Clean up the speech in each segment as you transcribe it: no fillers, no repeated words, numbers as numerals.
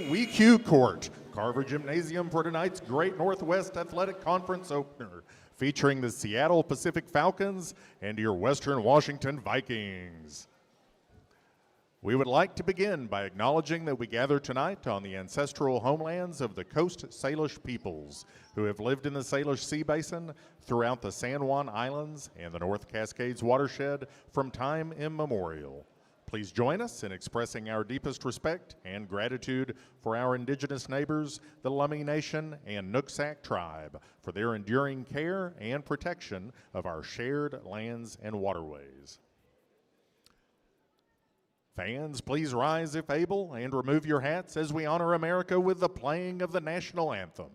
WECU Court, Carver Gymnasium for tonight's Great Northwest Athletic Conference opener, featuring the Seattle Pacific Falcons and your Western Washington Vikings. We would like to begin by acknowledging that we gather tonight on the ancestral homelands of the Coast Salish peoples who have lived in the Salish Sea Basin throughout the San Juan Islands and the North Cascades watershed from time immemorial. Please join us in expressing our deepest respect and gratitude for our indigenous neighbors, the Lummi Nation and Nooksack tribe, for their enduring care and protection of our shared lands and waterways. Fans, please rise if able and remove your hats as we honor America with the playing of the national anthem.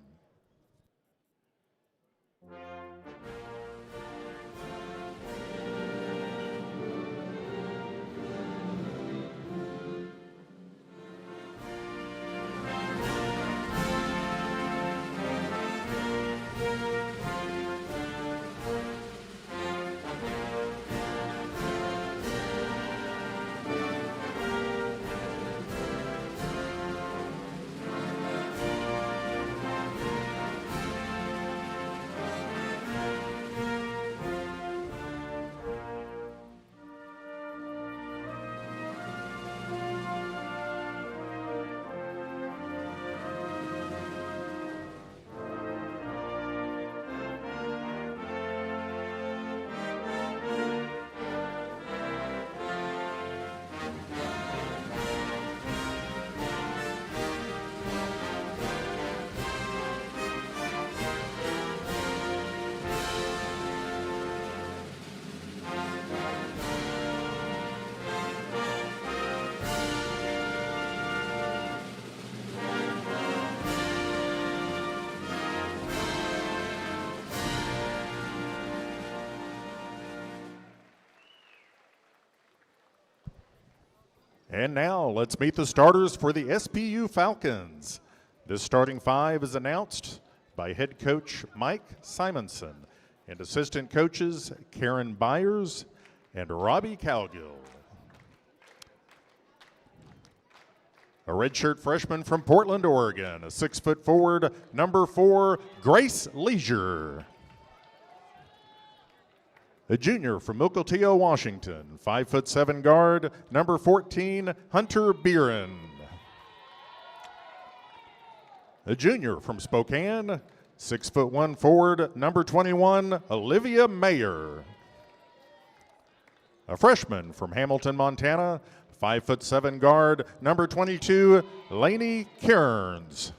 And now, let's meet the starters for the SPU Falcons. This starting five is announced by head coach Mike Simonson and assistant coaches Karen Byers and Robbie Calgill. A redshirt freshman from Portland, Oregon, a 6-foot forward, number 4, Grace Leisure. A junior from Mukilteo, Washington, 5'7" guard, number 14, Hunter Beeren. A junior from Spokane, 6'1" forward, number 21, Olivia Mayer. A freshman from Hamilton, Montana, 5'7" guard, number 22, Lainey Cairns.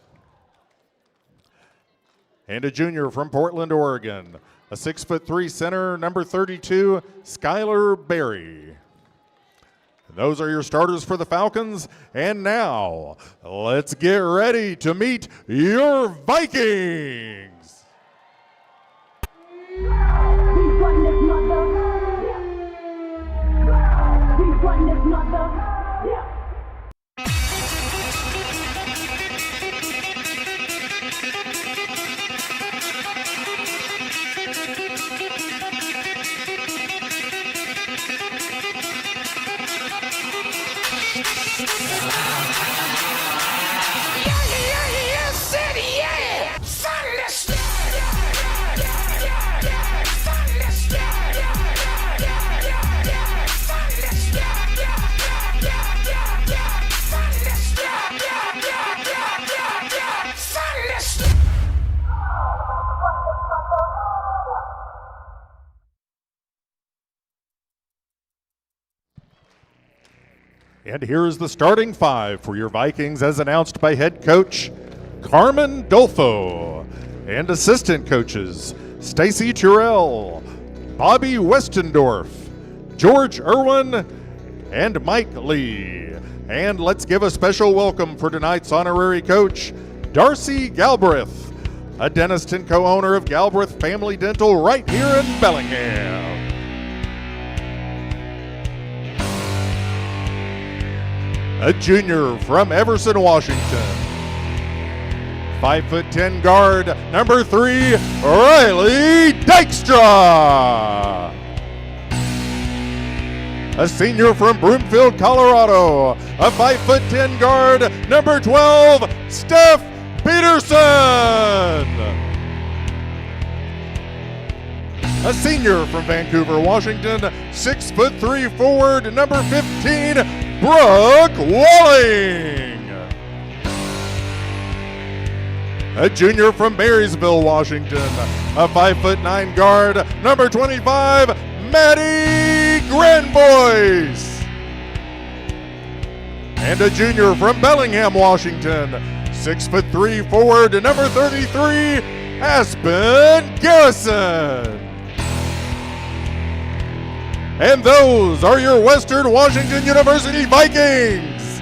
And a junior from Portland, Oregon, a 6'3" center, number 32, Skylar Berry. And those are your starters for the Falcons. And now, let's get ready to meet your Vikings. We run this mother. We run this mother. And here is the starting five for your Vikings as announced by head coach Carmen Dolfo and assistant coaches Stacy Turrell, Bobby Westendorf, George Irwin, and Mike Lee. And let's give a special welcome for tonight's honorary coach, Darcy Galbraith, a dentist and co-owner of Galbraith Family Dental right here in Bellingham. A junior from Everson, Washington, 5'10" guard, number 3, Riley Dykstra. a senior from Broomfield, Colorado, a 5'10" guard, number 12, Steph Peterson. A senior from Vancouver, Washington, 6'3" forward, number 15, Brooke Walling. A junior from Marysville, Washington, a 5'9" guard, number 25, Maddie Granboyce. And a junior from Bellingham, Washington, 6'3" forward, number 33, Aspen Garrison. And those are your Western Washington University Vikings.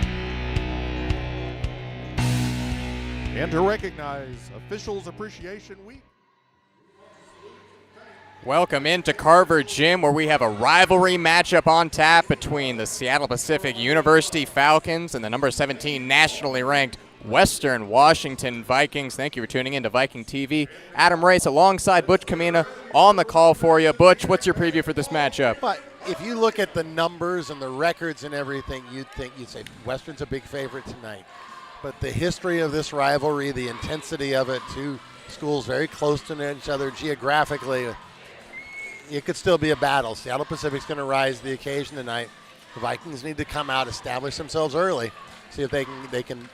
And to recognize Officials Appreciation Week. Welcome into Carver Gym, where we have a rivalry matchup on tap between the Seattle Pacific University Falcons and the number 17 nationally ranked Western Washington Vikings. Thank you for tuning in to Viking TV. Adam Race alongside Butch Kamina on the call for you. Butch, what's your preview for this matchup? But if you look at the numbers and the records and everything, you'd say Western's a big favorite tonight. But the history of this rivalry, the intensity of it, two schools very close to each other geographically, it could still be a battle. Seattle Pacific's going to rise to the occasion tonight. The Vikings need to come out, establish themselves early, see if they can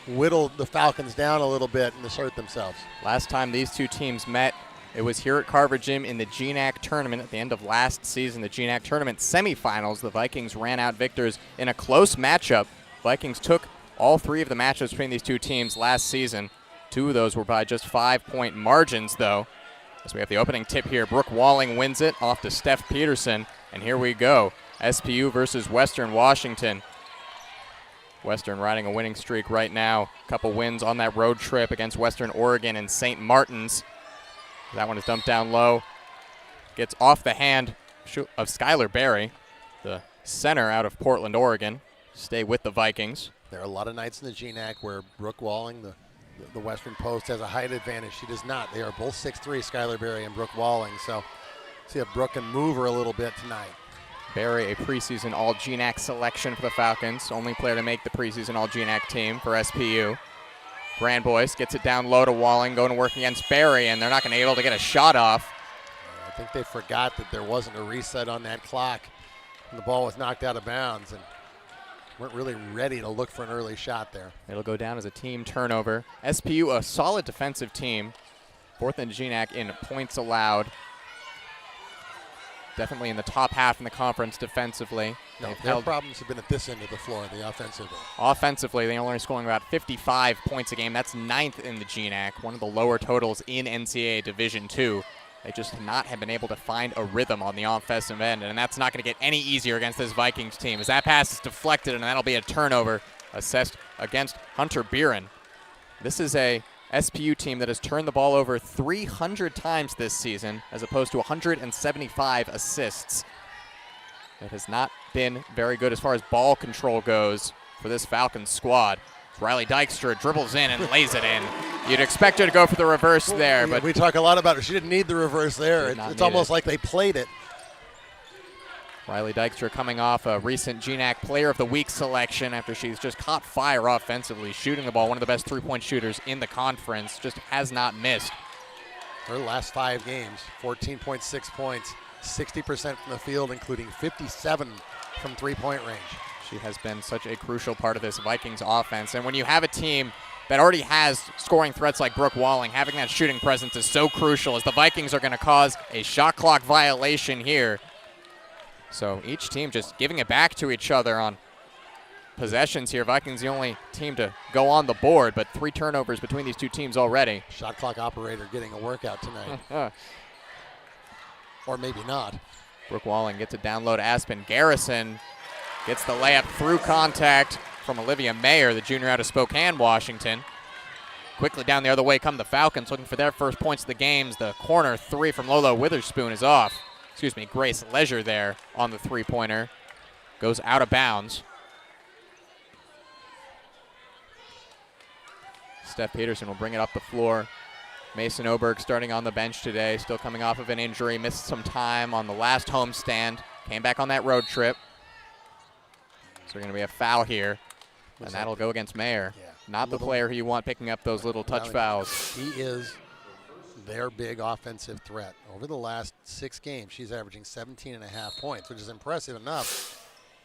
whittle the Falcons down a little bit and assert themselves. Last time these two teams met, it was here at Carver Gym in the GNAC tournament at the end of last season, the GNAC tournament semifinals. The Vikings ran out victors in a close matchup. Vikings took all three of the matchups between these two teams last season. Two of those were by just 5-point margins, though. As we have the opening tip here, Brooke Walling wins it off to Steph Peterson. And here we go, SPU versus Western Washington. Western riding a winning streak right now. A couple wins on that road trip against Western Oregon and St. Martin's. That one is dumped down low. Gets off the hand of Skylar Berry, the center out of Portland, Oregon. Stay with the Vikings. There are a lot of nights in the GNAC where Brooke Walling, the Western Post, has a height advantage. She does not. They are both 6'3", Skylar Berry and Brooke Walling. So see if Brooke can move her a little bit tonight. Berry, a preseason All-GNAC selection for the Falcons. Only player to make the preseason All-GNAC team for SPU. Granboyce gets it down low to Walling, going to work against Berry, and they're not going to be able to get a shot off. I think they forgot that there wasn't a reset on that clock, and the ball was knocked out of bounds, and weren't really ready to look for an early shot there. It'll go down as a team turnover. SPU, a solid defensive team. Fourth in GNAC in points allowed. Definitely in the top half in the conference defensively. No, their problems have been at this end of the floor, the offensive end. Offensively, they only are scoring about 55 points a game. That's 9th in the GNAC, one of the lower totals in NCAA Division II. They just have been able to find a rhythm on the offensive end, and that's not going to get any easier against this Vikings team, as that pass is deflected, and that'll be a turnover assessed against Hunter Beeren. This is a SPU team that has turned the ball over 300 times this season, as opposed to 175 assists. It has not been very good as far as ball control goes for this Falcons squad. Riley Dykstra dribbles in and lays it in. You'd expect her to go for the reverse there, but we talk a lot about her. She didn't need the reverse there. It's almost like they played it. Riley Dykstra coming off a recent GNAC Player of the Week selection after she's just caught fire offensively, shooting the ball, one of the best three-point shooters in the conference, just has not missed. Her last 5 games, 14.6 points, 60% from the field, including 57 from three-point range. She has been such a crucial part of this Vikings offense, and when you have a team that already has scoring threats like Brooke Walling, having that shooting presence is so crucial, as the Vikings are going to cause a shot clock violation here. So each team just giving it back to each other on possessions here. Vikings the only team to go on the board, but 3 turnovers between these two teams already. Shot clock operator getting a workout tonight. Or maybe not. Brooke Walling gets it down low to Aspen Garrison. Gets the layup through contact from Olivia Mayer, the junior out of Spokane, Washington. Quickly down the other way come the Falcons, looking for their first points of the games. The corner 3 from Lolo Witherspoon is off. Grace Leisure there on the three-pointer. Goes out of bounds. Steph Peterson will bring it up the floor. Mason Oberg starting on the bench today, still coming off of an injury, missed some time on the last homestand Came back on that road trip. So going to be a foul here. And that'll go against Mayer. Yeah. Not the player who you want picking up those little touch fouls. He is their big offensive threat. Over the last 6 games, she's averaging 17.5 points, which is impressive enough.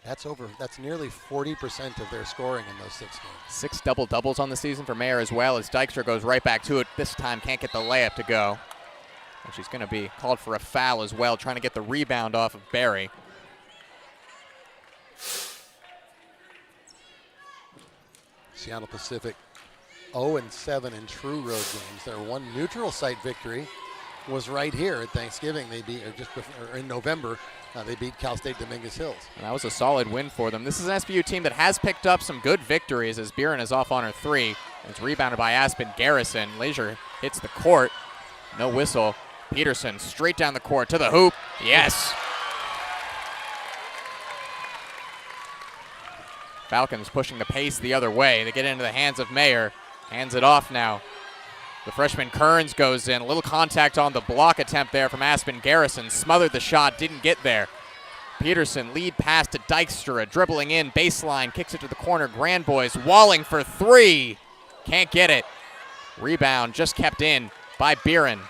That's nearly 40% of their scoring in those 6 games. 6 double-doubles on the season for Mayer as well, as Dykstra goes right back to it. This time can't get the layup to go. And she's going to be called for a foul as well, trying to get the rebound off of Barry. Seattle Pacific 0-7 in true road games. Their one neutral site victory was right here at Thanksgiving. They beat, or just before, or in November, they beat Cal State Dominguez Hills. And that was a solid win for them. This is an SBU team that has picked up some good victories as Buren is off on her 3. And it's rebounded by Aspen Garrison. Leisure hits the court. No whistle. Peterson straight down the court to the hoop. Yes. Falcons pushing the pace the other way. They get into the hands of Mayer. Hands it off now. The freshman Kearns goes in. A little contact on the block attempt there from Aspen Garrison. Smothered the shot, didn't get there. Peterson lead pass to Dykstra. Dribbling in, baseline, kicks it to the corner. Grand Boys walling for 3. Can't get it. Rebound just kept in by Buren.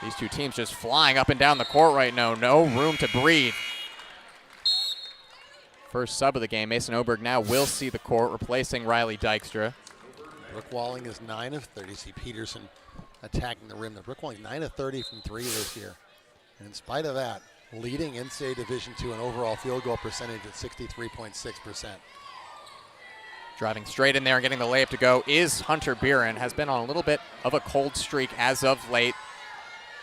These two teams just flying up and down the court right now. No room to breathe. First sub of the game, Mason Oberg now will see the court, replacing Riley Dykstra. Brooke Walling is 9 of 30. See Peterson attacking the rim. Brooke Walling 9 of 30 from 3 this year. And in spite of that, leading NCAA Division II in overall field goal percentage at 63.6%. Driving straight in there and getting the layup to go is Hunter Buren. Has been on a little bit of a cold streak as of late.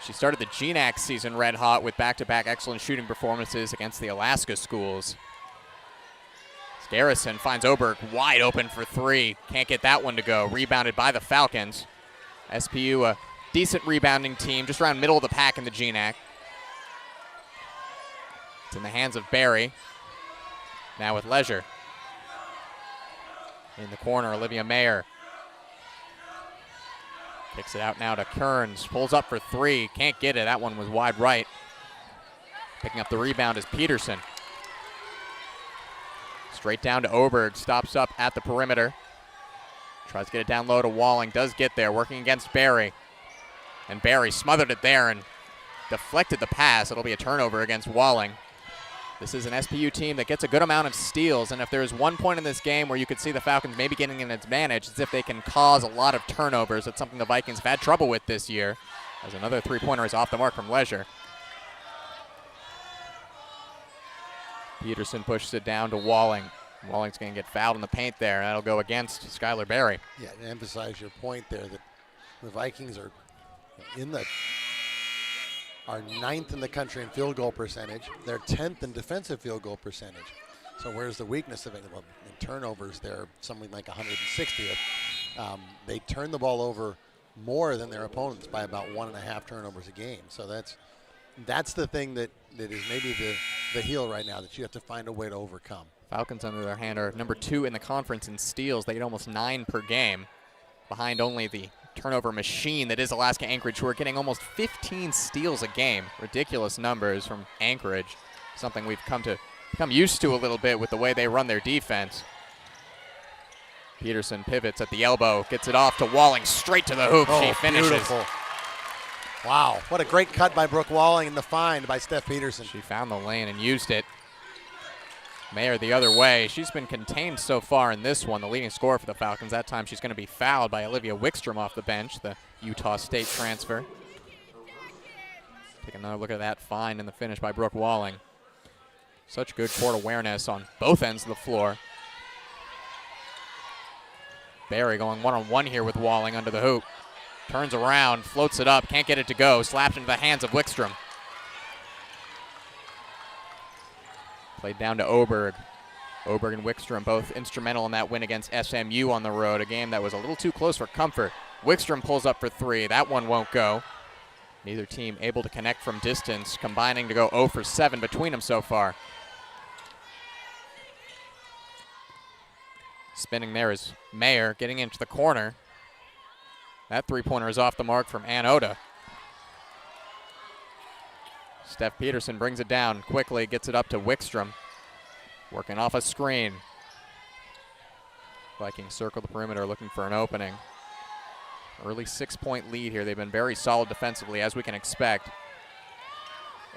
She started the GNAC season red hot with back-to-back excellent shooting performances against the Alaska schools. Garrison finds Oberg wide open for 3. Can't get that one to go. Rebounded by the Falcons. SPU, a decent rebounding team, just around middle of the pack in the GNAC. It's in the hands of Barry. Now with Leisure. In the corner, Olivia Mayer. Kicks it out now to Kearns. Pulls up for 3. Can't get it. That one was wide right. Picking up the rebound is Peterson. Straight down to Oberg, stops up at the perimeter. Tries to get it down low to Walling, does get there, working against Barry. And Barry smothered it there and deflected the pass. It'll be a turnover against Walling. This is an SPU team that gets a good amount of steals, and if there's one point in this game where you could see the Falcons maybe getting an advantage, it's if they can cause a lot of turnovers. It's something the Vikings have had trouble with this year, as another 3-pointer is off the mark from Leisure. Peterson pushes it down to Walling. Walling's going to get fouled in the paint there. That'll go against Skylar Barry. Yeah, to emphasize your point there that the Vikings are are 9th in the country in field goal percentage. They're 10th in defensive field goal percentage. So where's the weakness of it? Well, in turnovers, they're something like 160th. They turn the ball over more than their opponents by about 1.5 turnovers a game. So that's the thing that is maybe the heel right now that you have to find a way to overcome. Falcons, on the other hand, are number 2 in the conference in steals. They get almost 9 per game, behind only the turnover machine that is Alaska Anchorage, who are getting almost 15 steals a game. Ridiculous numbers from Anchorage, something we've come used to a little bit with the way they run their defense. Peterson pivots at the elbow, gets it off to Walling, straight to the hoop. She finishes. Beautiful. Wow, what a great cut by Brooke Walling and the find by Steph Peterson. She found the lane and used it. Mayer the other way. She's been contained so far in this one, the leading scorer for the Falcons. That time she's going to be fouled by Olivia Wickstrom off the bench, the Utah State transfer. Take another look at that find and the finish by Brooke Walling. Such good court awareness on both ends of the floor. Barry going one-on-one here with Walling under the hoop. Turns around, floats it up, can't get it to go. Slapped into the hands of Wickstrom. Played down to Oberg. Oberg and Wickstrom both instrumental in that win against SMU on the road, a game that was a little too close for comfort. Wickstrom pulls up for 3. That one won't go. Neither team able to connect from distance, combining to go 0 for 7 between them so far. Spinning there is Mayer getting into the corner. That 3-pointer is off the mark from Ann Oda. Steph Peterson brings it down quickly, gets it up to Wickstrom. Working off a screen. Vikings circle the perimeter looking for an opening. Early 6-point lead here. They've been very solid defensively, as we can expect.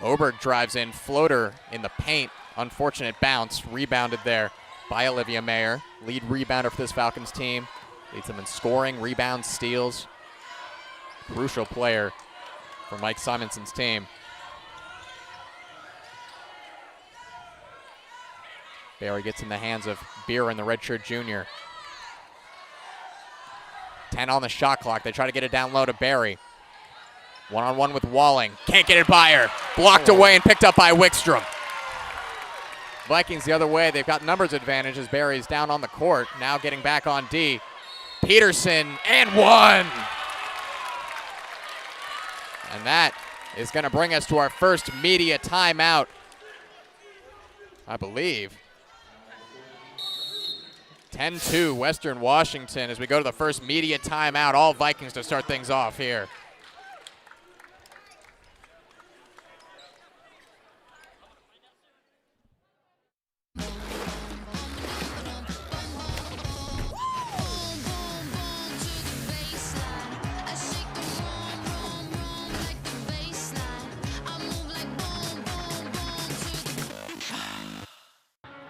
Oberg drives in, floater in the paint. Unfortunate bounce, rebounded there by Olivia Mayer. Lead rebounder for this Falcons team. Leads them in scoring, rebounds, steals. Crucial player for Mike Simonson's team. Barry gets in the hands of Beer and the redshirt junior. 10 on the shot clock. They try to get it down low to Barry. One-on-one with Walling. Can't get it by her. Blocked away and picked up by Wickstrom. Vikings the other way. They've got numbers advantage as Barry's down on the court. Now getting back on D. Peterson and one. And that is going to bring us to our first media timeout, I believe. 10-2 Western Washington as we go to the first media timeout. All Vikings to start things off here.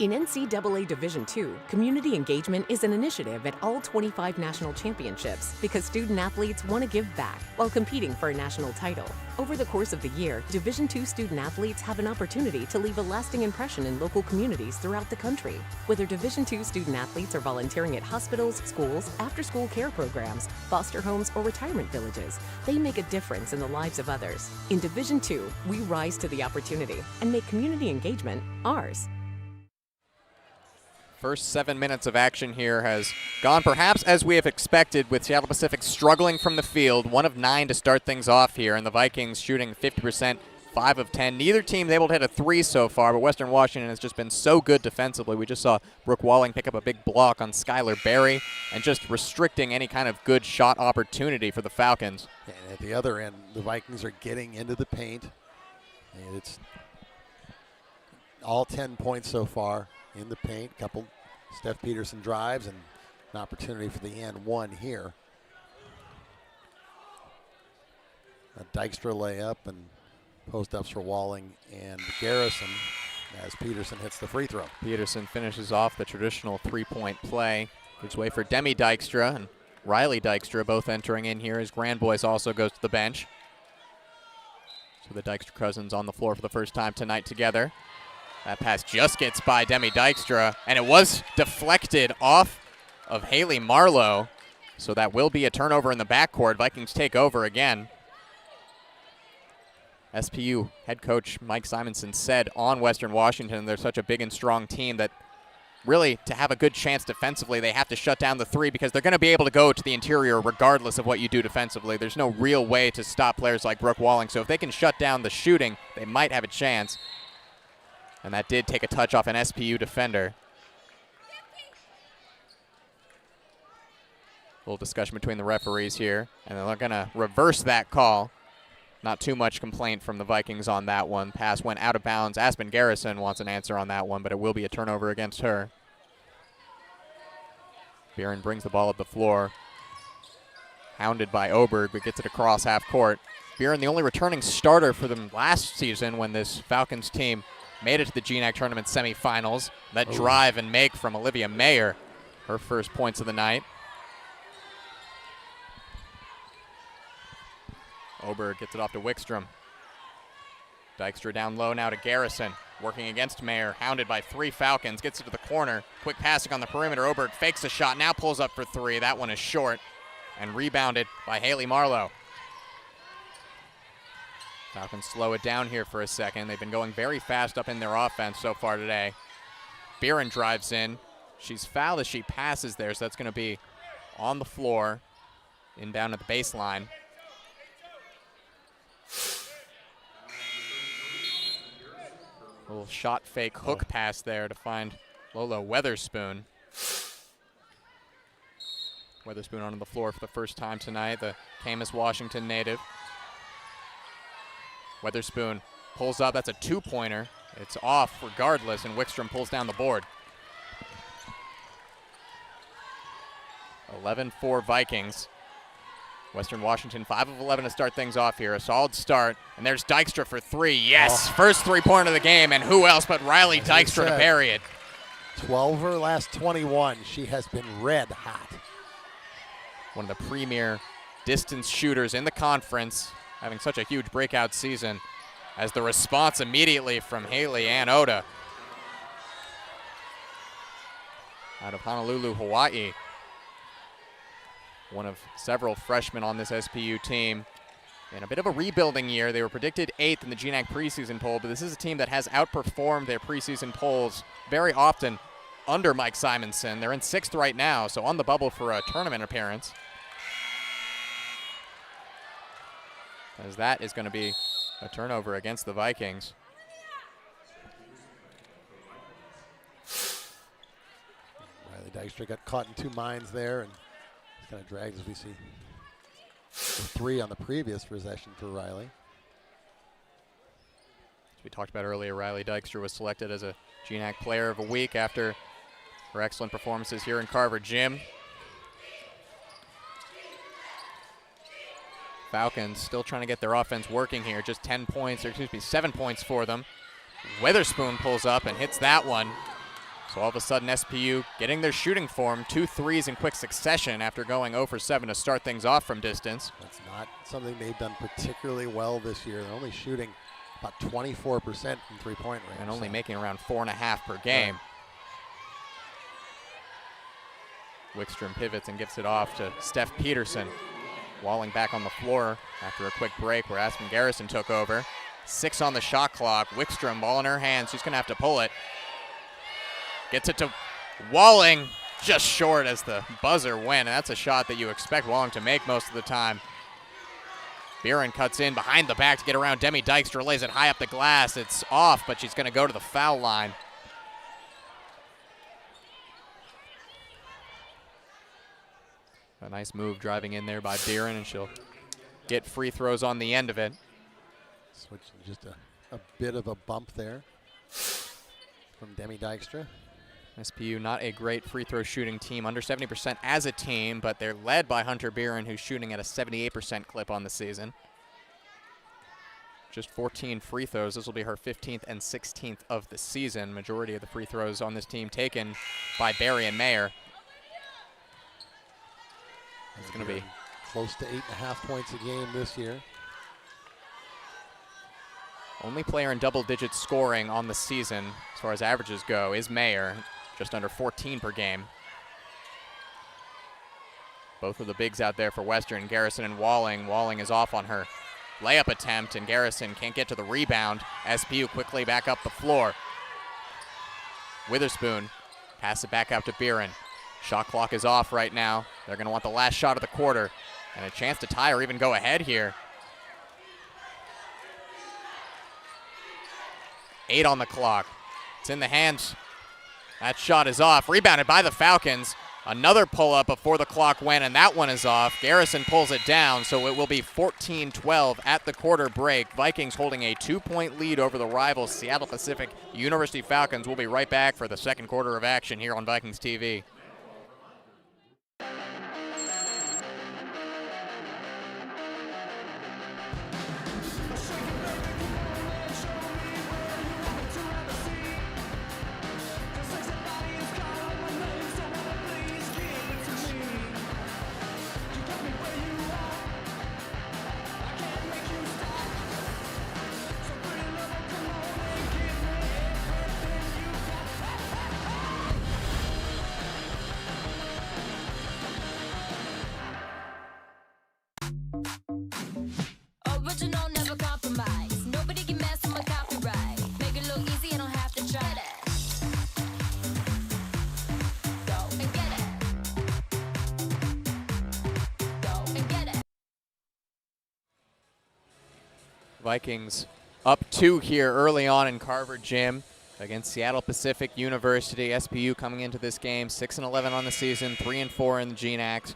In NCAA Division II, community engagement is an initiative at all 25 national championships because student-athletes want to give back while competing for a national title. Over the course of the year, Division II student-athletes have an opportunity to leave a lasting impression in local communities throughout the country. Whether Division II student-athletes are volunteering at hospitals, schools, after-school care programs, foster homes, or retirement villages, they make a difference in the lives of others. In Division II, we rise to the opportunity and make community engagement ours. First 7 minutes of action here has gone perhaps as we have expected, with Seattle Pacific struggling from the field. 1 of 9 to start things off here, and the Vikings shooting 50%, 5 of 10. Neither team able to hit a 3 so far, but Western Washington has just been so good defensively. We just saw Brooke Walling pick up a big block on Skylar Berry and just restricting any kind of good shot opportunity for the Falcons. And at the other end, the Vikings are getting into the paint, and it's all 10 points so far in the paint. Couple Steph Peterson drives and an opportunity for the and one here. A Dykstra layup and post-ups for Walling and Garrison as Peterson hits the free throw. Peterson finishes off the traditional three-point play. Gives way for Demi Dykstra and Riley Dykstra both entering in here as Grandboys also goes to the bench. So the Dykstra cousins on the floor for the first time tonight together. That pass just gets by Demi Dykstra, and it was deflected off of Haley Marlowe. So that will be a turnover in the backcourt. Vikings take over again. SPU head coach Mike Simonson said on Western Washington they're such a big and strong team that really to have a good chance defensively they have to shut down the three, because they're going to be able to go to the interior regardless of what you do defensively. There's no real way to stop players like Brooke Walling. So if they can shut down the shooting, they might have a chance. And that did take a touch off an SPU defender. A little discussion between the referees here, and they're going to reverse that call. Not too much complaint from the Vikings on that one. Pass went out of bounds. Aspen Garrison wants an answer on that one, but it will be a turnover against her. Barron brings the ball up the floor. Hounded by Oberg, but gets it across half court. Barron, the only returning starter for them last season when this Falcons team made it to the GNAC tournament semifinals. That drive and make from Olivia Mayer, her first points of the night. Oberg gets it off to Wickstrom. Dykstra down low now to Garrison. Working against Mayer, hounded by 3 Falcons. Gets it to the corner. Quick passing on the perimeter. Oberg fakes a shot, now pulls up for 3. That one is short and rebounded by Haley Marlowe. Falcons slow it down here for a second. They've been going very fast up in their offense so far today. Barron drives in. She's fouled as she passes there, so that's going to be on the floor, inbound at the baseline. A little shot fake hook pass there to find Lola Weatherspoon. Weatherspoon onto the floor for the first time tonight, the Camas, Washington native. Weatherspoon pulls up. That's a two-pointer. It's off regardless, and Wickstrom pulls down the board. 11-4 Vikings. Western Washington 5 of 11 to start things off here. A solid start, and there's Dykstra for three. Yes, first three-pointer of the game, and who else but Riley Dykstra to bury it. 12 of her last 21. She has been red hot. One of the premier distance shooters in the conference, having such a huge breakout season, as the response immediately from Haley Ann Oda out of Honolulu, Hawaii. One of several freshmen on this SPU team. In a bit of a rebuilding year, they were predicted 8th in the GNAC preseason poll, but this is a team that has outperformed their preseason polls very often under Mike Simonson. They're in 6th right now, so on the bubble for a tournament appearance. As that is going to be a turnover against the Vikings. Riley Dykstra got caught in two minds there, and it's kind of dragged as we see. The three on the previous possession for Riley. As we talked about earlier, Riley Dykstra was selected as a GNAC Player of the Week after her excellent performances here in Carver Gym. Falcons still trying to get their offense working here. Just 10 points, or excuse me, 7 points for them. Witherspoon pulls up and hits that one. So all of a sudden SPU getting their shooting form, 2 threes in quick succession after going 0 for 7 to start things off from distance. That's not something they've done particularly well this year. They're only shooting about 24% from three-point range. And only making around 4.5 per game. Right. Wickstrom pivots and gives it off to Steph Peterson. Walling back on the floor after a quick break where Aspen Garrison took over. 6 on the shot clock. Wickstrom, ball in her hands. She's going to have to pull it. Gets it to Walling, just short as the buzzer went. And that's a shot that you expect Walling to make most of the time. Buren cuts in behind the back to get around Demi Dykstra, lays it high up the glass. It's off, but she's going to go to the foul line. A nice move driving in there by Buren, and she'll get free throws on the end of it. Switching just a bit of a bump there from Demi Dykstra. SPU not a great free throw shooting team, under 70% as a team, but they're led by Hunter Buren, who's shooting at a 78% clip on the season. Just 14 free throws. This will be her 15th and 16th of the season. Majority of the free throws on this team taken by Barry and Mayer. It's going to be close to 8.5 points a game this year. Only player in double-digit scoring on the season, as far as averages go, is Mayer, just under 14 per game. Both of the bigs out there for Western, Garrison and Walling. Walling is off on her layup attempt, and Garrison can't get to the rebound. SPU quickly back up the floor. Witherspoon pass it back out to Buren. Shot clock is off right now. They're going to want the last shot of the quarter and a chance to tie or even go ahead here. 8 on the clock. It's in the hands. That shot is off. Rebounded by the Falcons. Another pull-up before the clock went, and that one is off. Garrison pulls it down, so it will be 14-12 at the quarter break. Vikings holding a 2-point lead over the rival Seattle Pacific University Falcons. We'll be right back for the second quarter of action here on Vikings TV. Original, never compromise. Nobody can mess with my copyright. Make it look easy, I don't have to try that. Go and get it. Go and get it. Vikings up 2 here early on in Carver Gym against Seattle Pacific University. SPU coming into this game 6-11 on the season, 3-4 in the GNAC.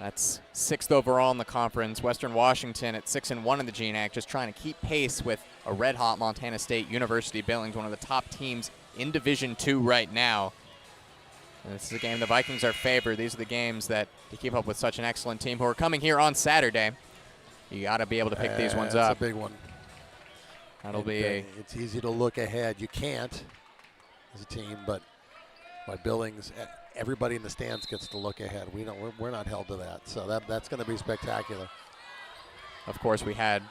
That's 6th overall in the conference. Western Washington at 6-1 in the GNAC, just trying to keep pace with a red-hot Montana State University Billings, one of the top teams in Division II right now. And this is a game the Vikings are favored. These are the games that to keep up with such an excellent team who are coming here on Saturday. You got to be able to pick these ones up. That's a big one. That'll be It's easy to look ahead. You can't as a team, but by Billings, everybody in the stands gets to look ahead. We're not held to that, so that's going to be spectacular. Of course, we had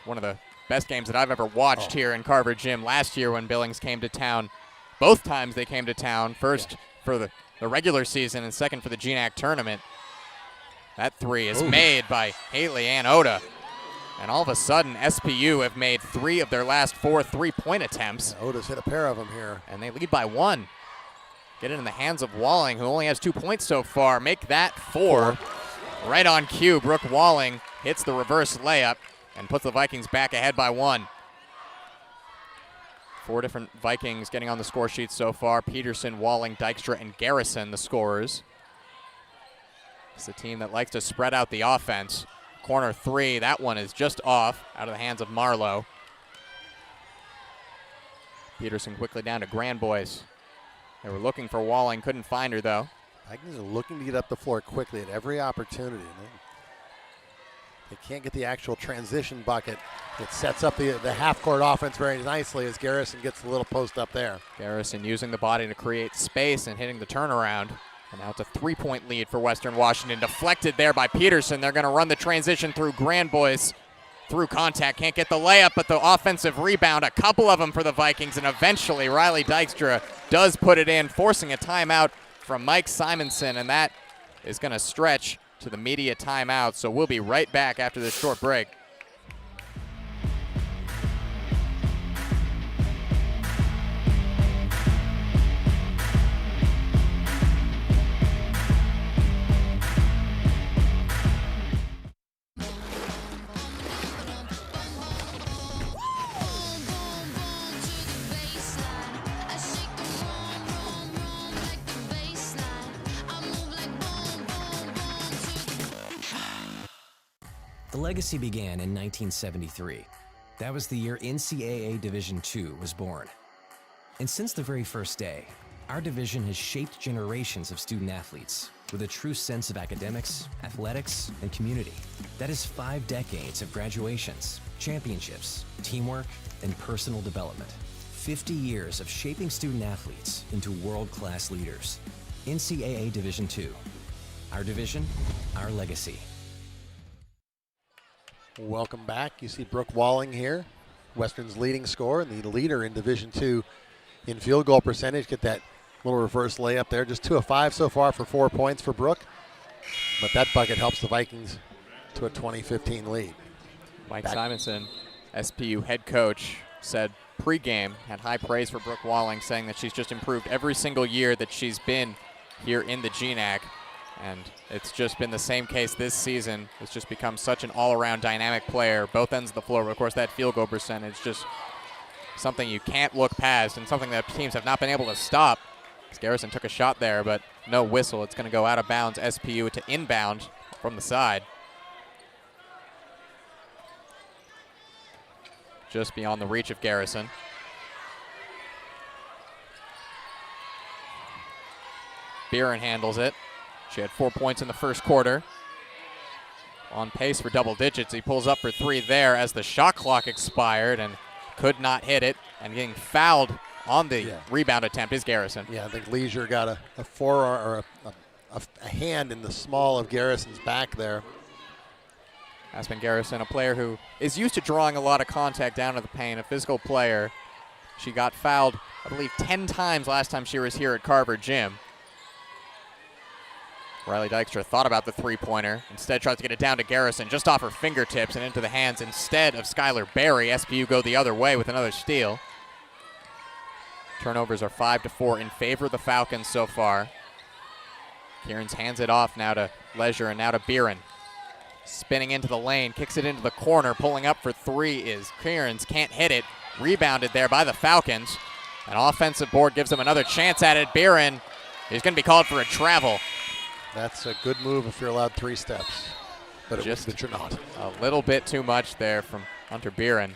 one of the best games that I've ever watched here in Carver Gym last year when Billings came to town. Both times they came to town, first for the regular season and second for the GNAC tournament. That three is made by Haley Ann Oda. And all of a sudden, SPU have made 3 of their last 4 three-point attempts. Oda's hit a pair of them here. And they lead by 1. Get it in the hands of Walling, who only has 2 points so far. Make that 4. Right on cue, Brooke Walling hits the reverse layup and puts the Vikings back ahead by 1. 4 different Vikings getting on the score sheet so far. Peterson, Walling, Dykstra, and Garrison, the scorers. It's a team that likes to spread out the offense. Corner 3, that one is just off, out of the hands of Marlowe. Peterson quickly down to Grandboys. They were looking for Walling, couldn't find her though. Vikings are looking to get up the floor quickly at every opportunity. They can't get the actual transition bucket. It sets up the half-court offense very nicely as Garrison gets the little post up there. Garrison using the body to create space and hitting the turnaround. And now it's a 3-point lead for Western Washington. Deflected there by Peterson. They're going to run the transition through Grandboys. Through contact, can't get the layup, but the offensive rebound, a couple of them for the Vikings, and eventually Riley Dykstra does put it in, forcing a timeout from Mike Simonson, and that is going to stretch to the media timeout. So we'll be right back after this short break. The legacy began in 1973. That was the year NCAA Division II was born. And since the very first day, our division has shaped generations of student athletes with a true sense of academics, athletics, and community. That is 5 decades of graduations, championships, teamwork, and personal development. 50 years of shaping student athletes into world-class leaders. NCAA Division II. Our division, our legacy. Welcome back. You see Brooke Walling here, Western's leading scorer and the leader in Division II in field goal percentage. Get that little reverse layup there. Just 2 of 5 so far for 4 points for Brooke. But that bucket helps the Vikings to a 20-15 lead. Mike Simonson, SPU head coach, said pregame, had high praise for Brooke Walling, saying that she's just improved every single year that she's been here in the GNAC. And it's just been the same case this season. It's just become such an all-around dynamic player, both ends of the floor. But of course, that field goal percentage just something you can't look past and something that teams have not been able to stop. Garrison took a shot there, but no whistle. It's going to go out of bounds. SPU to inbound from the side. Just beyond the reach of Garrison. Beeren handles it. She had 4 points in the first quarter. On pace for double digits. He pulls up for 3 there as the shot clock expired and could not hit it. And getting fouled on the rebound attempt is Garrison. Yeah, I think Leisure got a forearm or a hand in the small of Garrison's back there. Aspen Garrison, a player who is used to drawing a lot of contact down to the paint, a physical player. She got fouled, I believe, 10 times last time she was here at Carver Gym. Riley Dykstra thought about the three-pointer. Instead tries to get it down to Garrison, just off her fingertips and into the hands instead of Skylar Berry. SPU go the other way with another steal. Turnovers are 5-4 in favor of the Falcons so far. Kieran's hands it off now to Leisure and now to Beeren. Spinning into the lane, kicks it into the corner. Pulling up for 3 is Kieran's, can't hit it. Rebounded there by the Falcons. An offensive board gives them another chance at it. Beeren is going to be called for a travel. That's a good move if you're allowed 3 steps, but you're not. A little bit too much there from Hunter Beeren.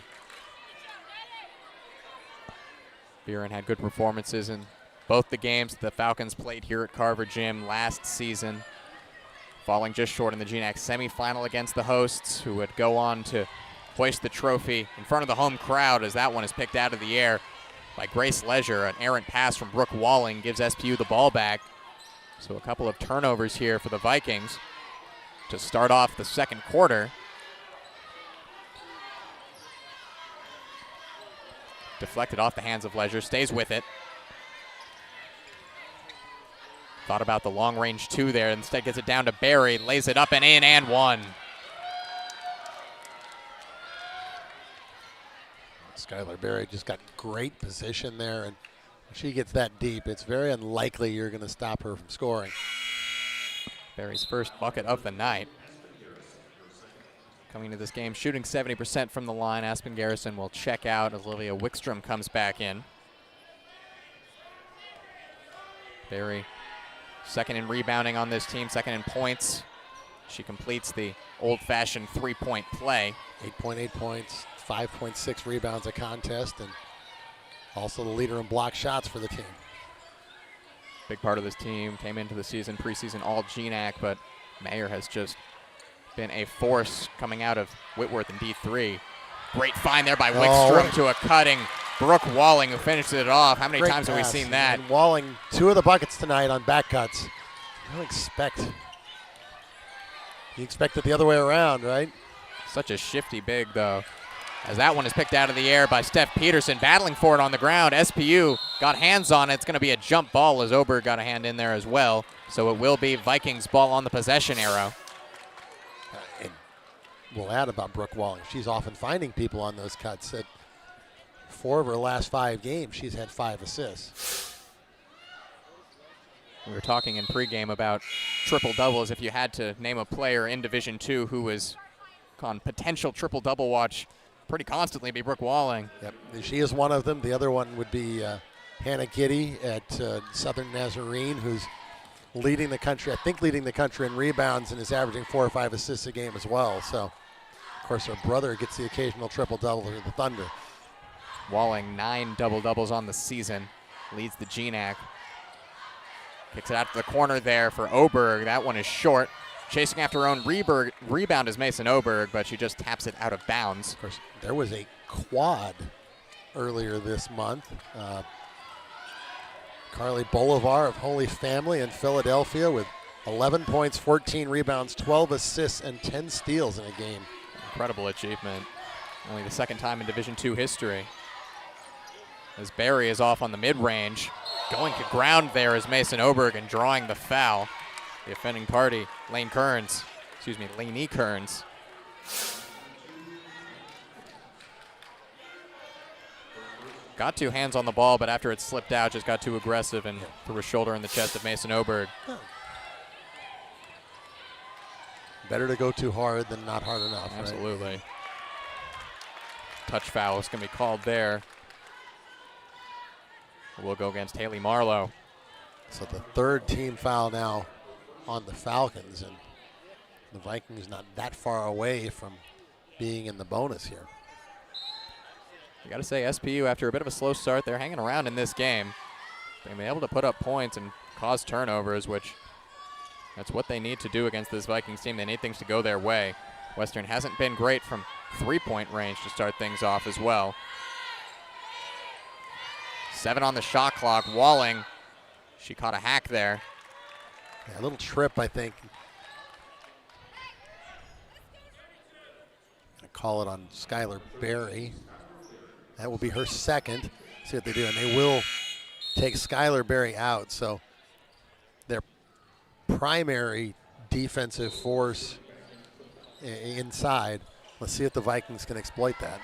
Beeren had good performances in both the games the Falcons played here at Carver Gym last season, falling just short in the GNAC semifinal against the hosts, who would go on to hoist the trophy in front of the home crowd as that one is picked out of the air by Grace Leisure. An errant pass from Brooke Walling gives SPU the ball back. So a couple of turnovers here for the Vikings to start off the second quarter. Deflected off the hands of Leisure, stays with it. Thought about the long range 2 there, instead gets it down to Barry, lays it up and in and 1. Skylar Berry just got great position there, and when she gets that deep, it's very unlikely you're going to stop her from scoring. Barry's first bucket of the night. Coming into this game, shooting 70% from the line. Aspen Garrison will check out as Olivia Wickstrom comes back in. Barry, second in rebounding on this team, second in points. She completes the old-fashioned 3-point play. 8.8 points, 5.6 rebounds a contest, and also the leader in block shots for the team. Big part of this team, came into the season, preseason all GNAC, but Mayer has just been a force coming out of Whitworth in D3. Great find there by Wickstrom to a cutting Brooke Walling, who finishes it off. How many Great times have we pass. seen that? And Walling, 2 of the buckets tonight on back cuts. You expect it the other way around, right? Such a shifty big, though, as that one is picked out of the air by Steph Peterson, battling for it on the ground. SPU got hands on it. It's going to be a jump ball as Oberg got a hand in there as well. So it will be Vikings ball on the possession arrow. And we'll add about Brooke Walling. She's often finding people on those cuts. At 4 of her last 5 games, she's had 5 assists. We were talking in pregame about triple doubles. If you had to name a player in Division II who was on potential triple double watch pretty constantly, be Brooke Walling. Yep, she is one of them. The other one would be Hannah Giddy at Southern Nazarene, who's leading the country, I think leading the country in rebounds and is averaging 4 or 5 assists a game as well. So, of course, her brother gets the occasional triple double for the Thunder. Walling 9 double doubles on the season, leads the GNAC. Kicks it out to the corner there for Oberg. That one is short. Chasing after her own rebound is Mason Oberg, but she just taps it out of bounds. Of course, there was a quad earlier this month. Carly Bolivar of Holy Family in Philadelphia with 11 points, 14 rebounds, 12 assists, and 10 steals in a game. Incredible achievement. Only the second time in Division II history. As Barry is off on the mid-range. Going to ground there is Mason Oberg and drawing the foul. The offending party, Laney Kearns. Got 2 hands on the ball, but after it slipped out, just got too aggressive and threw a shoulder in the chest of Mason Oberg. Better to go too hard than not hard enough. Absolutely. Right? Touch foul is going to be called there. We'll go against Haley Marlowe. So the 3rd team foul now on the Falcons, and the Vikings not that far away from being in the bonus here. You got to say, SPU, after a bit of a slow start, they're hanging around in this game. They've been able to put up points and cause turnovers, which that's what they need to do against this Vikings team. They need things to go their way. Western hasn't been great from 3-point range to start things off as well. 7 on the shot clock. Walling, she caught a hack there. Yeah, a little trip, I think. Gonna call it on Skylar Berry. That will be her second. See what they do, and they will take Skylar Berry out. So their primary defensive force inside. Let's see if the Vikings can exploit that.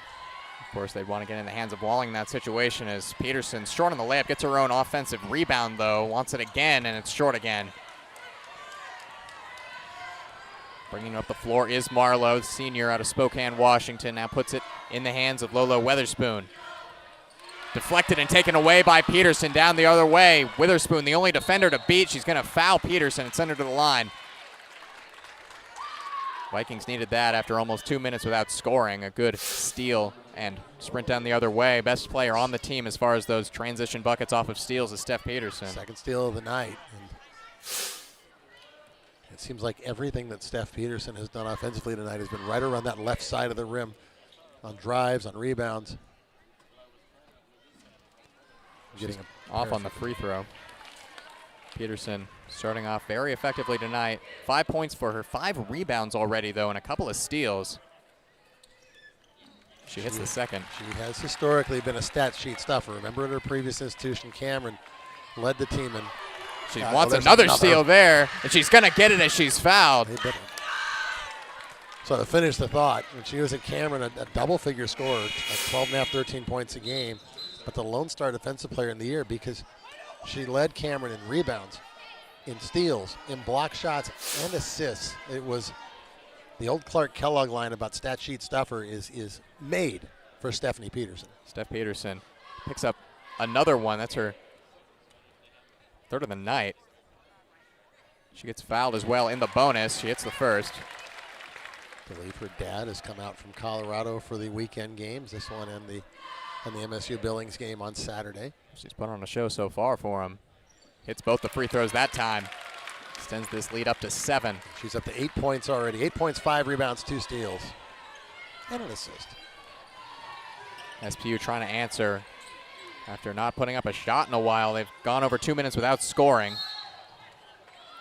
Of course, they'd want to get in the hands of Walling in that situation as Peterson short on the layup, gets her own offensive rebound though, wants it again, and it's short again. Bringing up the floor is Marlowe, senior out of Spokane, Washington, now puts it in the hands of Lolo Weatherspoon. Deflected and taken away by Peterson down the other way. Witherspoon, the only defender to beat. She's going to foul Peterson and send her to the line. Vikings needed that after almost 2 minutes without scoring. A good steal and sprint down the other way. Best player on the team as far as those transition buckets off of steals is Steph Peterson. Second steal of the night. And it seems like everything that Steph Peterson has done offensively tonight has been right around that left side of the rim on drives, on rebounds. Getting off on the free throw. Peterson starting off very effectively tonight. 5 points for her, 5 rebounds already, though, and a couple of steals. She hits the second. She has historically been a stat sheet stuffer. Remember in her previous institution, Cameron led the team in. She wants another steal there, and she's going to get it as she's fouled. So to finish the thought, when she was at Cameron, a double-figure scorer, like 12 and a half, 13 points a game, but the Lone Star Defensive Player in the Year because she led Cameron in rebounds, in steals, in block shots, and assists. It was the old Clark Kellogg line about stat sheet stuffer is made for Stephanie Peterson. Steph Peterson picks up another one. That's her third of the night. She gets fouled as well in the bonus. She hits the first. I believe her dad has come out from Colorado for the weekend games. This one and the MSU Billings game on Saturday. She's put on a show so far for him. Hits both the free throws that time. Extends this lead up to 7. She's up to 8 points already. 8 points, 5 rebounds, 2 steals, and an assist. SPU trying to answer after not putting up a shot in a while. They've gone over 2 minutes without scoring.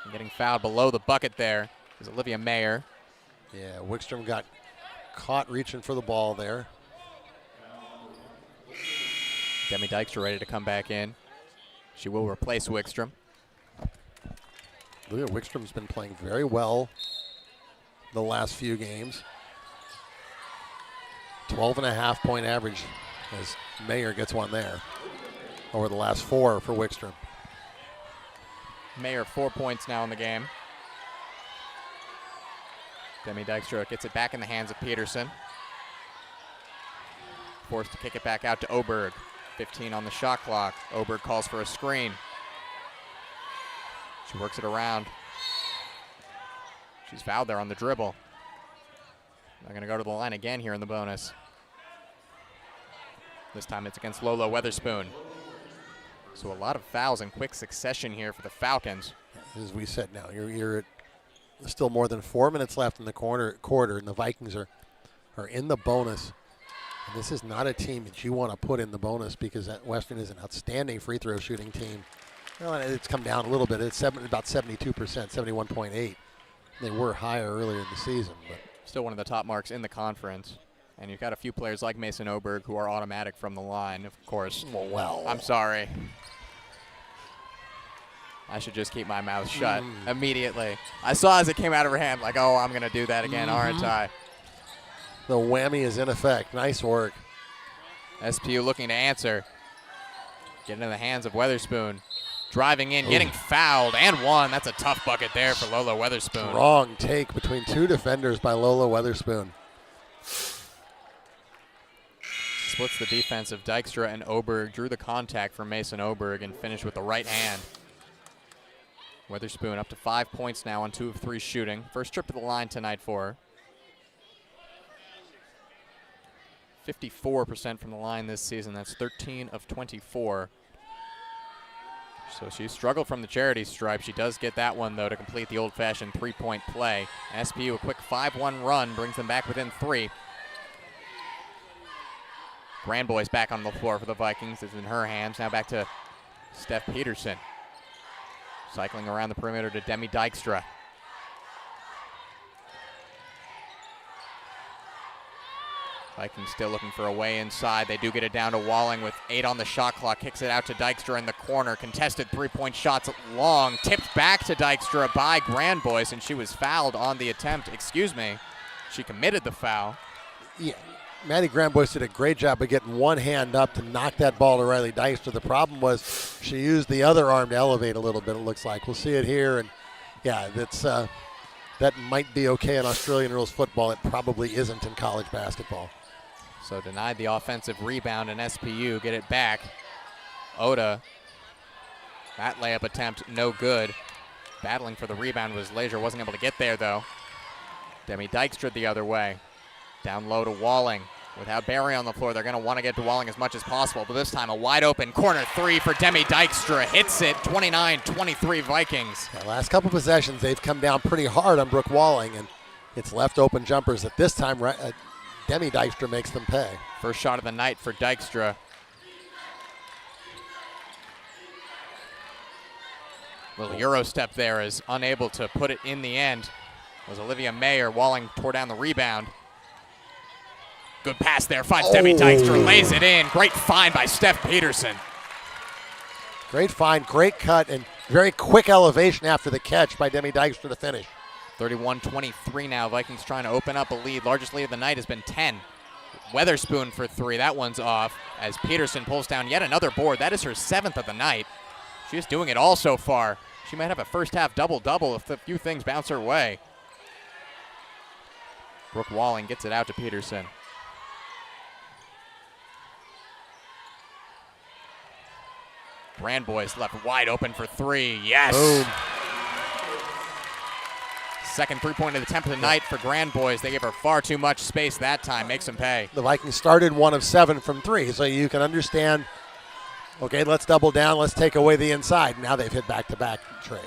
And getting fouled below the bucket there is Olivia Mayer. Yeah, Wickstrom got caught reaching for the ball there. Demi Dykstra ready to come back in. She will replace Wickstrom. Leah Wickstrom's been playing very well the last few games. 12.5 point average as Mayer gets one there over the last 4 for Wickstrom. Mayer 4 points now in the game. Demi Dykstra gets it back in the hands of Peterson. Forced to kick it back out to Oberg. 15 on the shot clock. Oberg calls for a screen. She works it around. She's fouled there on the dribble. They're going to go to the line again here in the bonus. This time it's against Lola Weatherspoon. So a lot of fouls in quick succession here for the Falcons. As we said now, you're at still more than 4 minutes left in the quarter, and the Vikings are in the bonus. And this is not a team that you want to put in the bonus because that Western is an outstanding free throw shooting team. Well, it's come down a little bit. It's about 72%, 71.8. They were higher earlier in the season, but still one of the top marks in the conference. And you've got a few players like Mason Oberg who are automatic from the line, of course. Well, I'm sorry. I should just keep my mouth shut immediately. I saw as it came out of her hand, like, oh, I'm going to do that again, aren't I? The whammy is in effect. Nice work. SPU looking to answer. Getting in the hands of Weatherspoon. Driving in, getting fouled, and one. That's a tough bucket there for Lola Weatherspoon. Strong take between 2 defenders by Lola Weatherspoon. Splits the defense of Dykstra and Oberg. Drew the contact from Mason Oberg and finished with the right hand. Weatherspoon up to 5 points now on 2 of 3 shooting. First trip to the line tonight for her. 54% from the line this season. That's 13 of 24. So she struggled from the charity stripe. She does get that one, though, to complete the old-fashioned 3-point play. SPU, a quick 5-1 run, brings them back within 3. Grandboy's back on the floor for the Vikings. It's in her hands. Now back to Steph Peterson. Cycling around the perimeter to Demi Dykstra. Vikings still looking for a way inside. They do get it down to Walling with 8 on the shot clock. Kicks it out to Dykstra in the corner. Contested 3-point shots long. Tipped back to Dykstra by Grandboyce, and she was fouled on the attempt. Excuse me. She committed the foul. Yeah, Maddie Grandboyce did a great job of getting one hand up to knock that ball to Riley Dykstra. The problem was she used the other arm to elevate a little bit, it looks like. We'll see it here, and yeah, that might be okay in Australian rules football. It probably isn't in college basketball. So denied the offensive rebound, and SPU get it back. Oda, that layup attempt no good. Battling for the rebound was Leisure, wasn't able to get there though. Demi Dykstra the other way. Down low to Walling. Without Barry on the floor, they're going to want to get to Walling as much as possible, but this time a wide open corner three for Demi Dykstra. Hits it, 29-23 Vikings. The last couple possessions, they've come down pretty hard on Brooke Walling, and it's left open jumpers that this time Demi Dykstra makes them pay. First shot of the night for Dykstra. Little Euro step there is unable to put it in the end. Was Olivia Mayer. Walling tore down the rebound. Good pass there, finds Demi Dykstra, lays it in. Great find by Steph Peterson. Great find, great cut, and very quick elevation after the catch by Demi Dykstra to finish. 31-23 now. Vikings trying to open up a lead. Largest lead of the night has been 10. Weatherspoon for three. That one's off as Peterson pulls down yet another board. That is her 7th of the night. She's doing it all so far. She might have a first half double-double if a few things bounce her way. Brooke Walling gets it out to Peterson. Brandboy's left wide open for three. Yes. Boom. Second three-point attempt of the night for Grand Boys. They gave her far too much space that time. Makes them pay. The Vikings started 1 of 7 from 3, so you can understand, okay, let's double down. Let's take away the inside. Now they've hit back-to-back trays.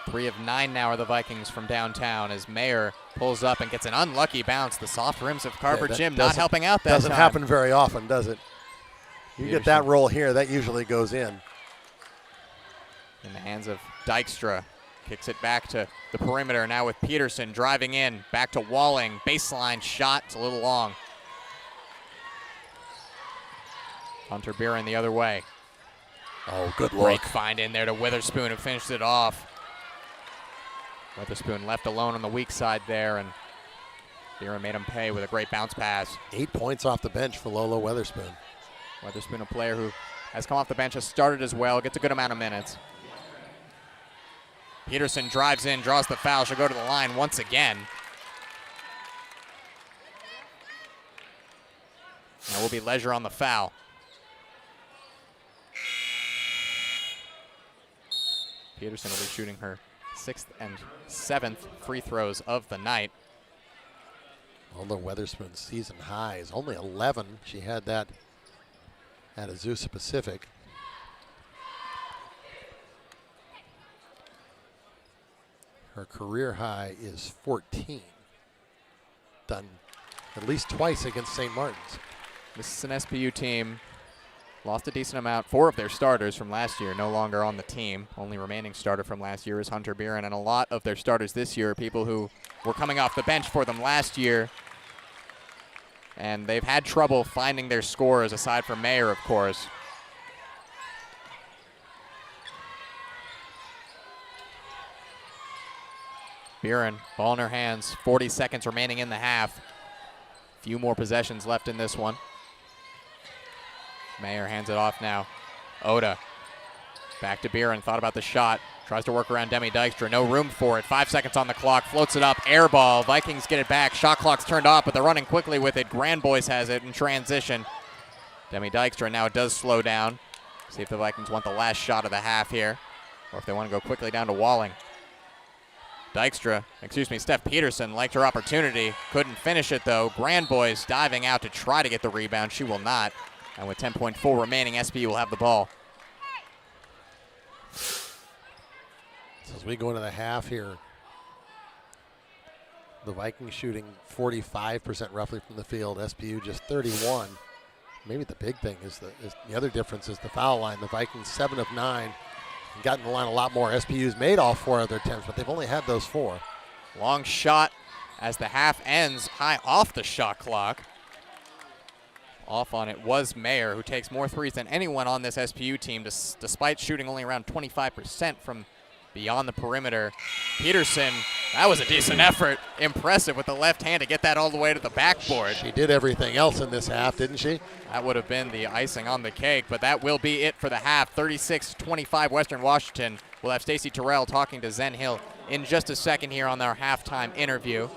3 of 9 now are the Vikings from downtown as Mayer pulls up and gets an unlucky bounce. The soft rims of Carver Gym not helping out that doesn't time. happen very often, does it? You get that roll here, that usually goes in. In the hands of Dykstra. Kicks it back to the perimeter now with Peterson driving in. Back to Walling. Baseline shot. It's a little long. Hunter Buren the other way. Oh, good look. Great find in there to Witherspoon who finished it off. Witherspoon left alone on the weak side there, and Buren made him pay with a great bounce pass. 8 points off the bench for Lola Witherspoon. Witherspoon, a player who has come off the bench, has started as well, gets a good amount of minutes. Peterson drives in, draws the foul. She'll go to the line once again. Now will be Leisure on the foul. Peterson will be shooting her 6th and 7th free throws of the night. Although Witherspoon's season high is only 11. She had that at Azusa Pacific. Her career high is 14. Done at least twice against St. Martin's. This is an SPU team. Lost a decent amount. 4 of their starters from last year no longer on the team. Only remaining starter from last year is Hunter Buren, and a lot of their starters this year are people who were coming off the bench for them last year. And they've had trouble finding their scorers, aside from Mayer, of course. Buren, ball in her hands, 40 seconds remaining in the half. Few more possessions left in this one. Mayer hands it off now. Oda, back to Buren, thought about the shot. Tries to work around Demi Dykstra, no room for it. 5 seconds on the clock, floats it up, air ball. Vikings get it back, shot clock's turned off, but they're running quickly with it. Grand Boys has it in transition. Demi Dykstra now does slow down. See if the Vikings want the last shot of the half here, or if they want to go quickly down to Walling. Steph Peterson liked her opportunity. Couldn't finish it though. Grand Boys diving out to try to get the rebound. She will not. And with 10.4 remaining, SPU will have the ball. So as we go into the half here, the Vikings shooting 45% roughly from the field. SPU just 31. Maybe the big thing is the other difference is the foul line. The Vikings 7 of 9. Gotten the line a lot more. SPU's made all 4 of their attempts, but they've only had those 4. Long shot as the half ends high off the shot clock. Off on it was Mayer, who takes more threes than anyone on this SPU team, despite shooting only around 25% from beyond the perimeter. Peterson, that was a decent effort. Impressive with the left hand to get that all the way to the backboard. She did everything else in this half, didn't she? That would have been the icing on the cake, but that will be it for the half. 36-25 Western Washington. We'll have Stacey Terrell talking to Zen Hill in just a second here on our halftime interview.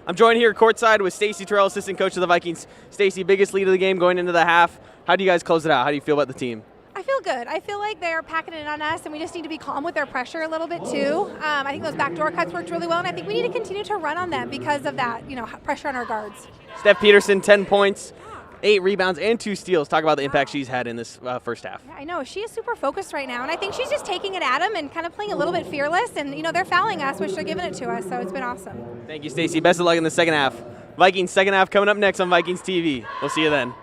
I'm joined here courtside with Stacy Terrell, assistant coach of the Vikings. Stacy, biggest lead of the game going into the half. How do you guys close it out? How do you feel about the team? I feel good. I feel like they're packing it on us, and we just need to be calm with their pressure a little bit too. I think those backdoor cuts worked really well, and I think we need to continue to run on them because of that, pressure on our guards. Steph Peterson, 10 points, 8 rebounds, and 2 steals. Talk about the impact she's had in this first half. Yeah, I know. She is super focused right now, and I think she's just taking it at them and kind of playing a little bit fearless, and, they're fouling us, which they're giving it to us, so it's been awesome. Thank you, Stacy. Best of luck in the second half. Vikings second half coming up next on Vikings TV. We'll see you then.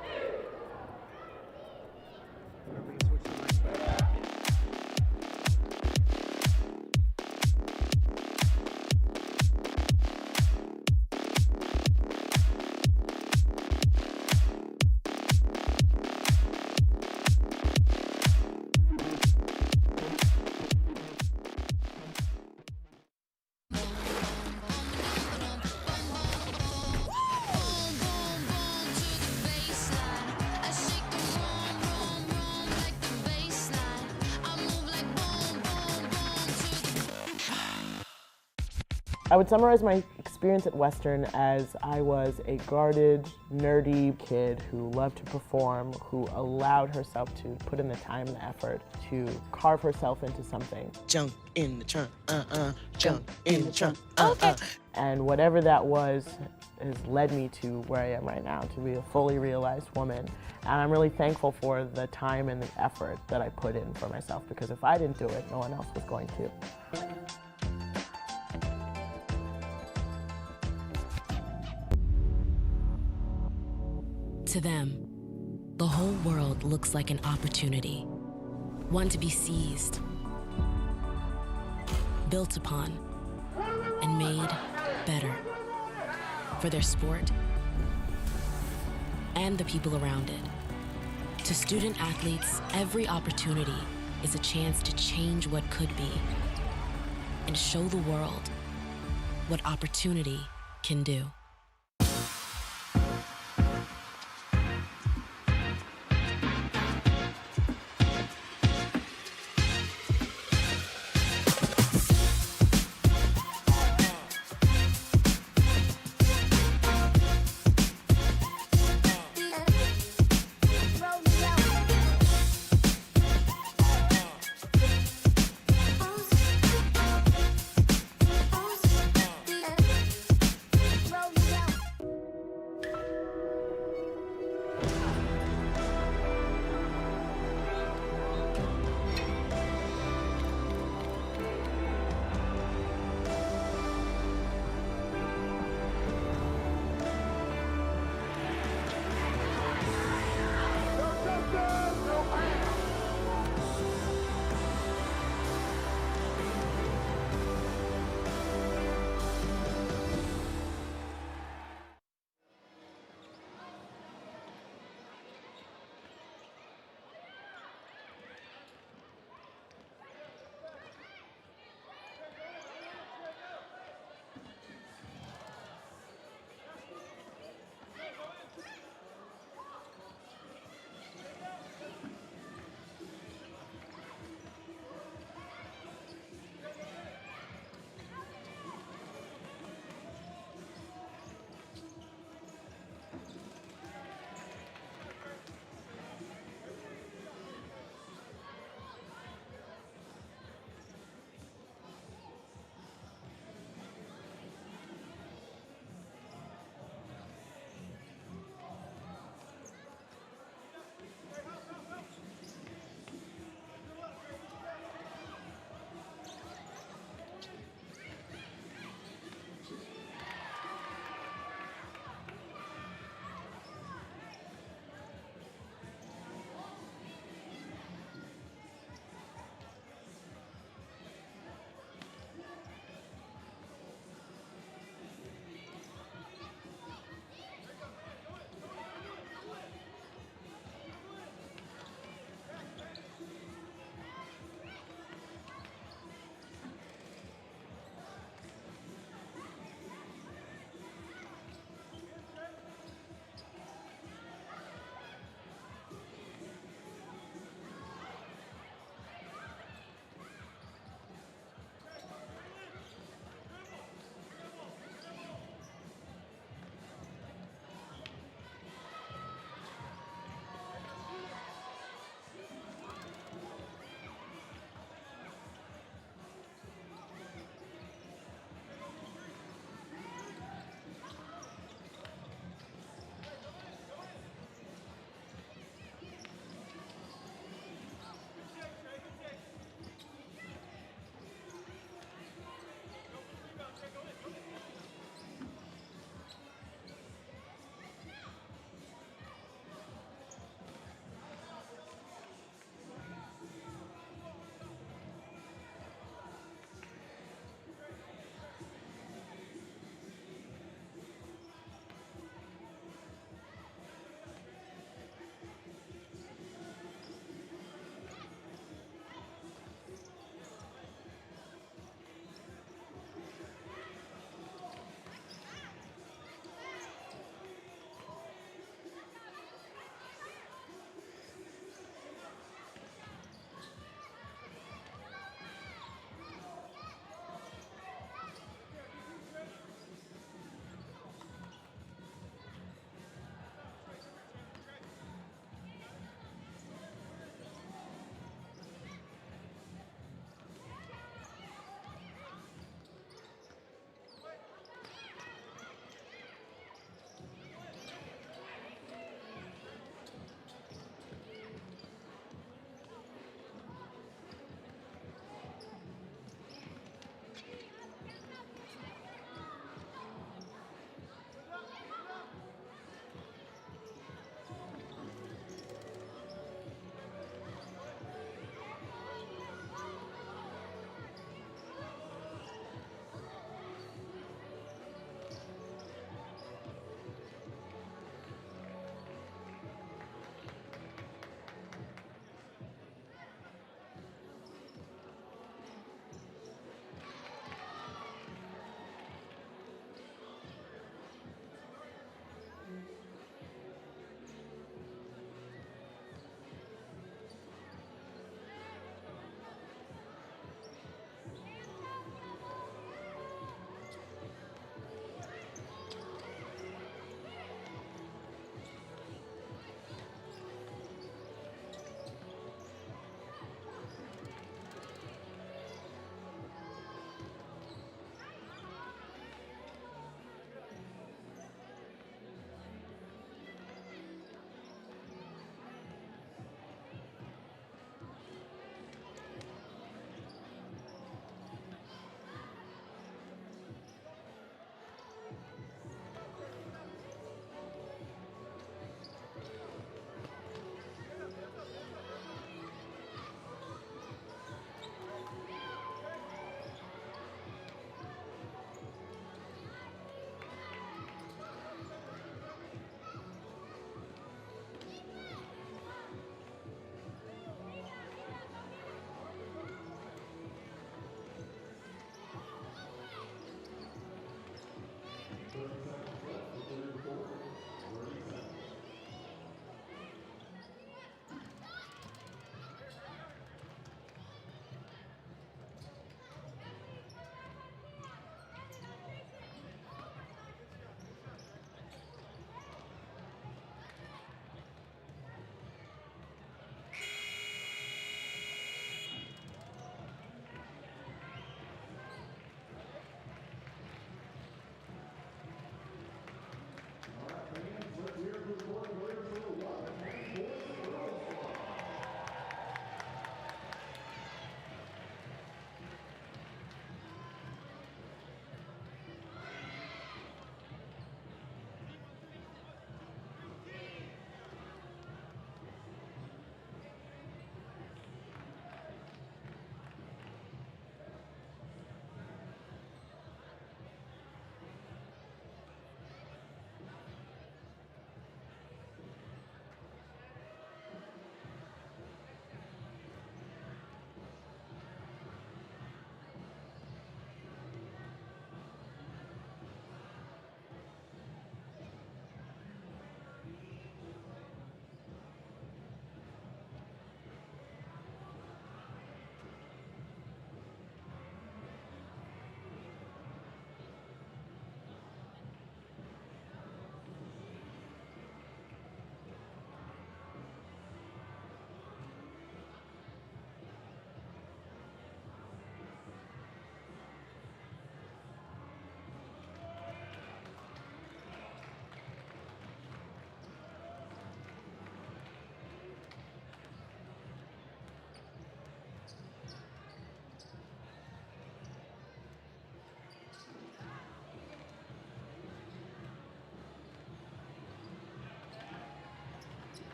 I would summarize my experience at Western as I was a guarded, nerdy kid who loved to perform, who allowed herself to put in the time and effort to carve herself into something. Jump in the trunk, jump in the trunk, And whatever that was has led me to where I am right now, to be a fully realized woman. And I'm really thankful for the time and the effort that I put in for myself, because if I didn't do it, no one else was going to. To them, the whole world looks like an opportunity, one to be seized, built upon, and made better for their sport and the people around it. To student athletes, every opportunity is a chance to change what could be and show the world what opportunity can do. Roll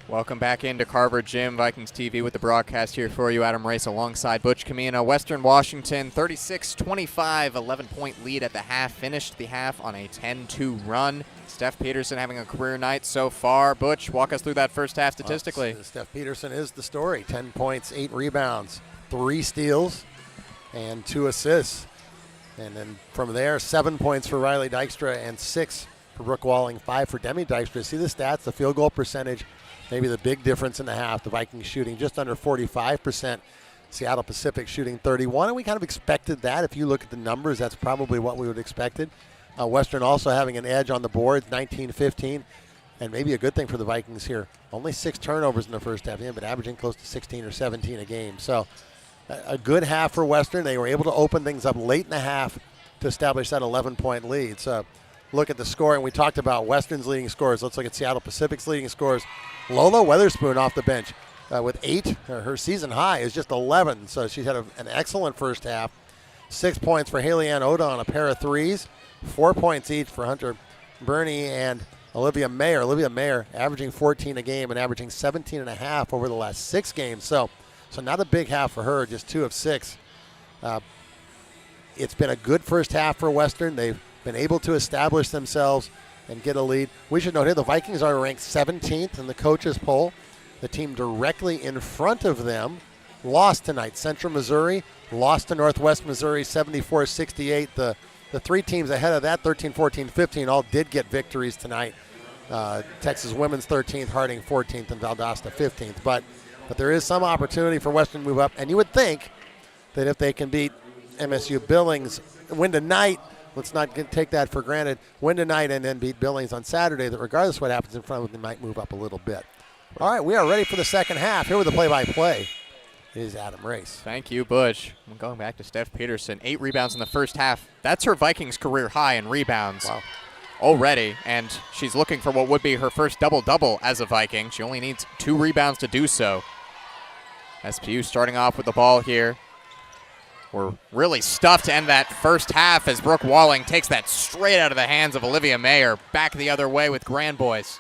Welcome back into Carver Gym, Vikings TV with the broadcast here for you. Adam Race alongside Butch Camino. Western Washington 36-25, 11-point lead at the half. Finished the half on a 10-2 run. Steph Peterson having a career night so far. Butch, walk us through that first half statistically. Steph Peterson is the story. 10 points, 8 rebounds, 3 steals, and 2 assists. And then from there, 7 points for Riley Dykstra and 6 for Brooke Walling, 5 for Demi Dykstra. See the stats, the field goal percentage, maybe the big difference in the half. The Vikings shooting just under 45%. Seattle Pacific shooting 31%. And we kind of expected that. If you look at the numbers, that's probably what we would have expected. Western also having an edge on the boards, 19-15. And maybe a good thing for the Vikings here. Only 6 turnovers in the first half, but averaging close to 16 or 17 a game. So a good half for Western. They were able to open things up late in the half to establish that 11-point lead. So look at the scoring. We talked about Western's leading scores. Let's look at Seattle Pacific's leading scores. Lola Weatherspoon off the bench with 8. Her season high is just 11, so she's had an excellent first half. 6 points for Haley Ann Oda on a pair of threes. 4 points each for Hunter Burney and Olivia Mayer. Olivia Mayer averaging 14 a game and averaging 17.5 over the last 6 games. So not a big half for her, just 2 of 6. It's been a good first half for Western. They've been able to establish themselves and get a lead. We should note here the Vikings are ranked 17th in the coaches poll. The team directly in front of them lost tonight. Central Missouri lost to Northwest Missouri 74-68. The 3 teams ahead of that, 13, 14, 15, all did get victories tonight. Texas Women's 13th, Harding 14th, and Valdosta 15th. But there is some opportunity for Western to move up. And you would think that if they can beat MSU Billings, win tonight, let's not take that for granted, win tonight and then beat Billings on Saturday, that regardless of what happens in front of them, they might move up a little bit. All right, we are ready for the second half. Here with the play-by-play is Adam Race. Thank you, Butch. I'm going back to Steph Peterson. 8 rebounds in the first half. That's her Vikings career high in rebounds already, and she's looking for what would be her first double-double as a Viking. She only needs 2 rebounds to do so. SPU starting off with the ball here. We're really stuffed to end that first half as Brooke Walling takes that straight out of the hands of Olivia Mayer. Back the other way with Grand Boys.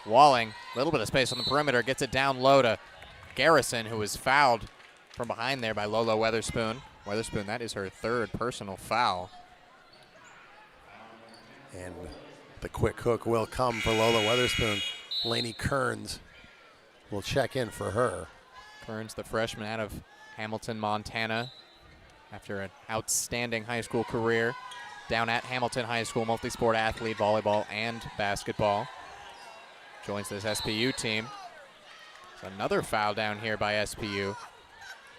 Walling, a little bit of space on the perimeter, gets it down low to Garrison, who was fouled from behind there by Lola Weatherspoon. Weatherspoon, that is her 3rd personal foul. And the quick hook will come for Lola Weatherspoon. Lainey Kearns will check in for her. Kearns, the freshman out of Hamilton, Montana, after an outstanding high school career down at Hamilton High School, multi-sport athlete, volleyball and basketball. Joins this SPU team. There's another foul down here by SPU.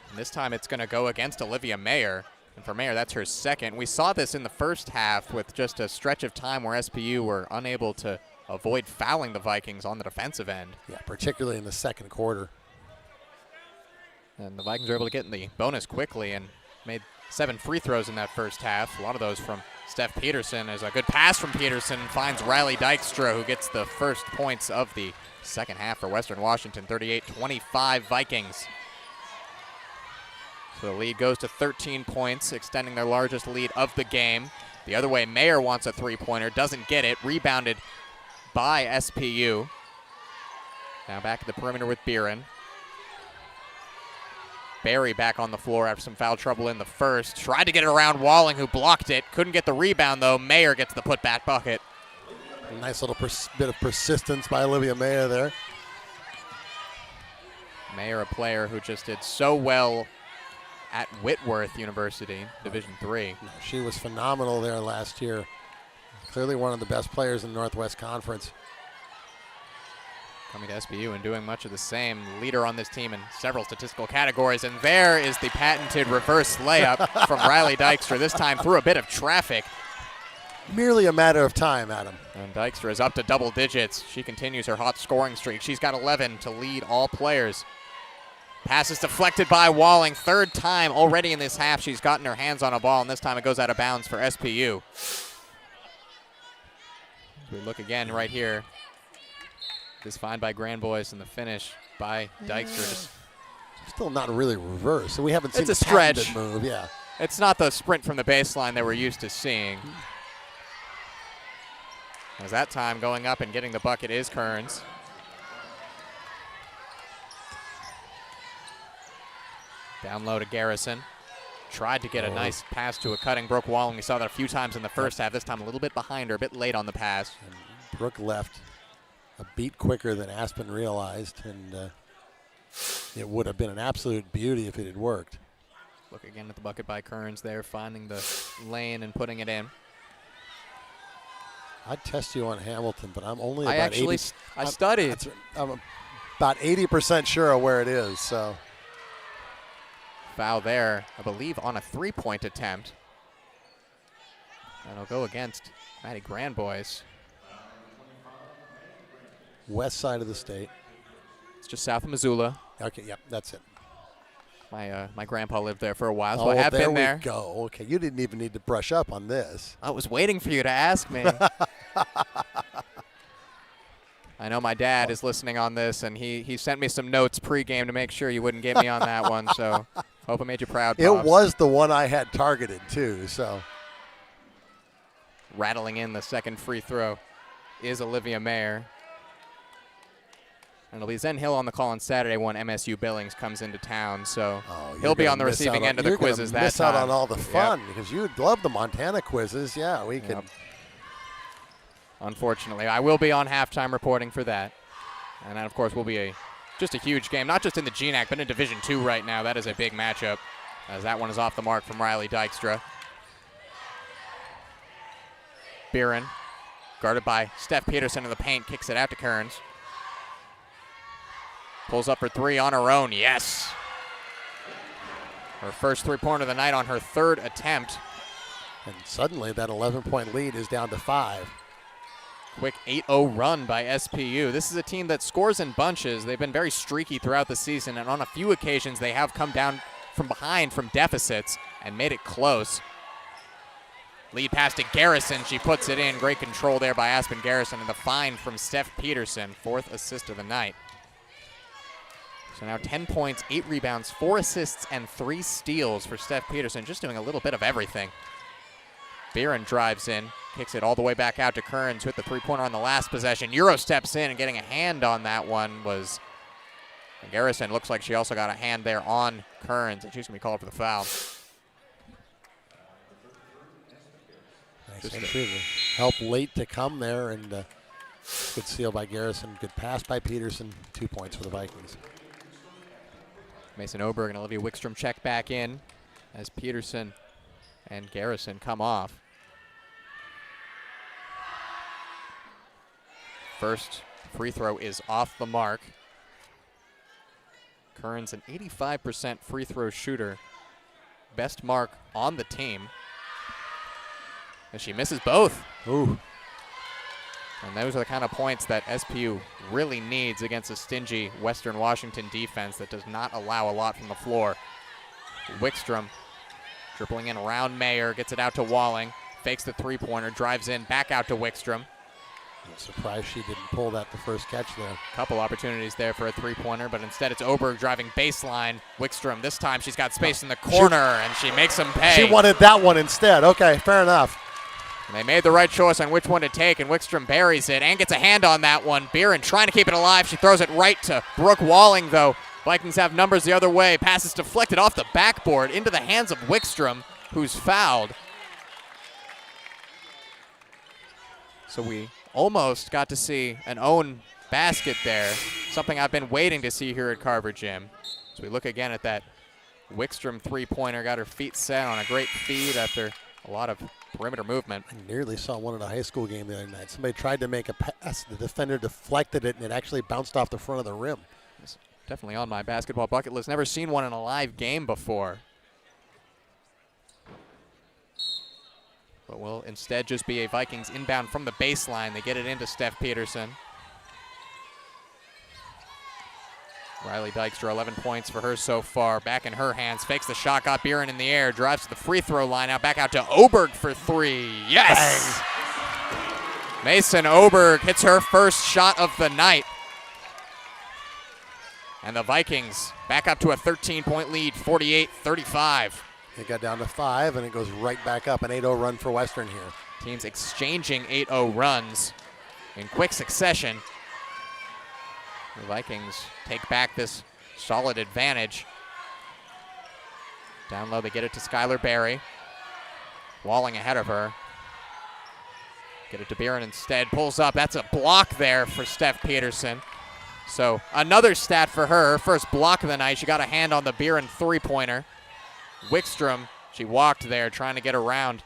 And this time it's going to go against Olivia Mayer. And for Mayer, that's her 2nd. We saw this in the first half with just a stretch of time where SPU were unable to avoid fouling the Vikings on the defensive end. Yeah, particularly in the second quarter. And the Vikings were able to get in the bonus quickly and made 7 free throws in that first half. A lot of those from Steph Peterson. As a good pass from Peterson finds Riley Dykstra, who gets the first points of the second half for Western Washington. 38-25 Vikings. So the lead goes to 13 points, extending their largest lead of the game. The other way, Mayer wants a 3-pointer, doesn't get it. Rebounded by SPU. Now back at the perimeter with Beeren. Barry back on the floor after some foul trouble in the first. Tried to get it around Walling, who blocked it. Couldn't get the rebound, though. Mayer gets the putback bucket. A nice little bit of persistence by Olivia Mayer there. Mayer, a player who just did so well at Whitworth University, Division III. She was phenomenal there last year. Clearly one of the best players in the Northwest Conference. Coming to SPU and doing much of the same. Leader on this team in several statistical categories. And there is the patented reverse layup from Riley Dykstra, this time through a bit of traffic. Merely a matter of time, Adam. And Dykstra is up to double digits. She continues her hot scoring streak. She's got 11 to lead all players. Pass is deflected by Walling. 3rd time already in this half she's gotten her hands on a ball, and this time it goes out of bounds for SPU. We look again right here. This find by Grand Boys and the finish by Dykstra. Still not really reverse, so we haven't seen it's a stretch move. Yeah, it's not the sprint from the baseline that we're used to seeing. As that time going up and getting the bucket is Kearns. Down low to Garrison. Tried to get a nice pass to a cutting Brooke Walling. We saw that a few times in the first half. This time a little bit behind her, a bit late on the pass. And Brooke left a beat quicker than Aspen realized, and it would have been an absolute beauty if it had worked. Look again at the bucket by Kearns there, finding the lane and putting it in. I'd test you on Hamilton, but I'm only I about actually 80. I studied. I'm about 80% sure of where it is, so. Foul there, I believe, on a three-point attempt. That'll go against Maddie Grandboys. West side of the state. It's just south of Missoula. Okay, yep, that's it. My grandpa lived there for a while, so Oh, I have there been there. we go. Okay, you didn't even need to brush up on this. I was waiting for you to ask me. I know my dad is listening on this, and he sent me some notes pregame to make sure you wouldn't get me on that one, so hope I made you proud, Pops. It was the one I had targeted, too, so. Rattling in the second free throw is Olivia Mayer. And it'll be Zen Hill on the call on Saturday when MSU Billings comes into town, so he'll be on the receiving end of the quizzes that time. Miss out on all the fun because you would love the Montana quizzes. Yeah, we could. Unfortunately, I will be on halftime reporting for that, and that of course will be just a huge game, not just in the GNAC, but in Division II right now. That is a big matchup, as that one is off the mark from Riley Dykstra. Beeren, guarded by Steph Peterson in the paint, kicks it out to Kearns. Pulls up for three on her own, yes. Her first three-pointer of the night on her third attempt. And suddenly that 11-point lead is down to 5. Quick 8-0 run by SPU. This is a team that scores in bunches. They've been very streaky throughout the season, and on a few occasions they have come down from behind from deficits and made it close. Lead pass to Garrison. She puts it in. Great control there by Aspen Garrison, and the find from Steph Peterson, 4th assist of the night. So now 10 points, 8 rebounds, 4 assists, and 3 steals for Steph Peterson, just doing a little bit of everything. Beeren drives in, kicks it all the way back out to Kearns with the three-pointer on the last possession. Euro steps in, and getting a hand on that one was Garrison. Looks like she also got a hand there on Kearns, and she's going to be called for the foul. Nice entry. Help late to come there, and good steal by Garrison. Good pass by Peterson. 2 points for the Vikings. Mason Oberg and Olivia Wickstrom check back in as Peterson and Garrison come off. First free throw is off the mark. Kearns an 85% free throw shooter. Best mark on the team. And she misses both. Ooh. And those are the kind of points that SPU really needs against a stingy Western Washington defense that does not allow a lot from the floor. Wickstrom dribbling in around Mayer, gets it out to Walling, fakes the three-pointer, drives in, back out to Wickstrom. I'm surprised she didn't pull that the first catch there. Couple opportunities there for a three-pointer, but instead it's Oberg driving baseline. Wickstrom, this time she's got space in the corner, and she makes them pay. She wanted that one instead. Okay, fair enough. And they made the right choice on which one to take, and Wickstrom buries it and gets a hand on that one. Beeren trying to keep it alive. She throws it right to Brooke Walling, though. Vikings have numbers the other way. Pass is deflected off the backboard into the hands of Wickstrom, who's fouled. So we almost got to see an own basket there, something I've been waiting to see here at Carver Gym. So we look again at that Wickstrom three-pointer, got her feet set on a great feed after a lot of perimeter movement. I nearly saw one at a high school game the other night. Somebody tried to make a pass. The defender deflected it, and it actually bounced off the front of the rim. It's definitely on my basketball bucket list. Never seen one in a live game before. But will instead just be a Vikings inbound from the baseline. They get it into Steph Peterson. Riley Dykstra, 11 points for her so far. Back in her hands, fakes the shot, got Beeren in the air, drives to the free throw line, out back out to Oberg for three. Yes! Bang. Mason Oberg hits her first shot of the night. And the Vikings back up to a 13-point lead, 48-35. It got down to 5, and it goes right back up, an 8-0 run for Western here. Teams exchanging 8-0 runs in quick succession. The Vikings take back this solid advantage. Down low, they get it to Skylar Berry. Walling ahead of her. Get it to Beeren instead. Pulls up. That's a block there for Steph Peterson. So another stat for her. First block of the night. She got a hand on the Beeren three-pointer. Wickstrom, she walked there trying to get around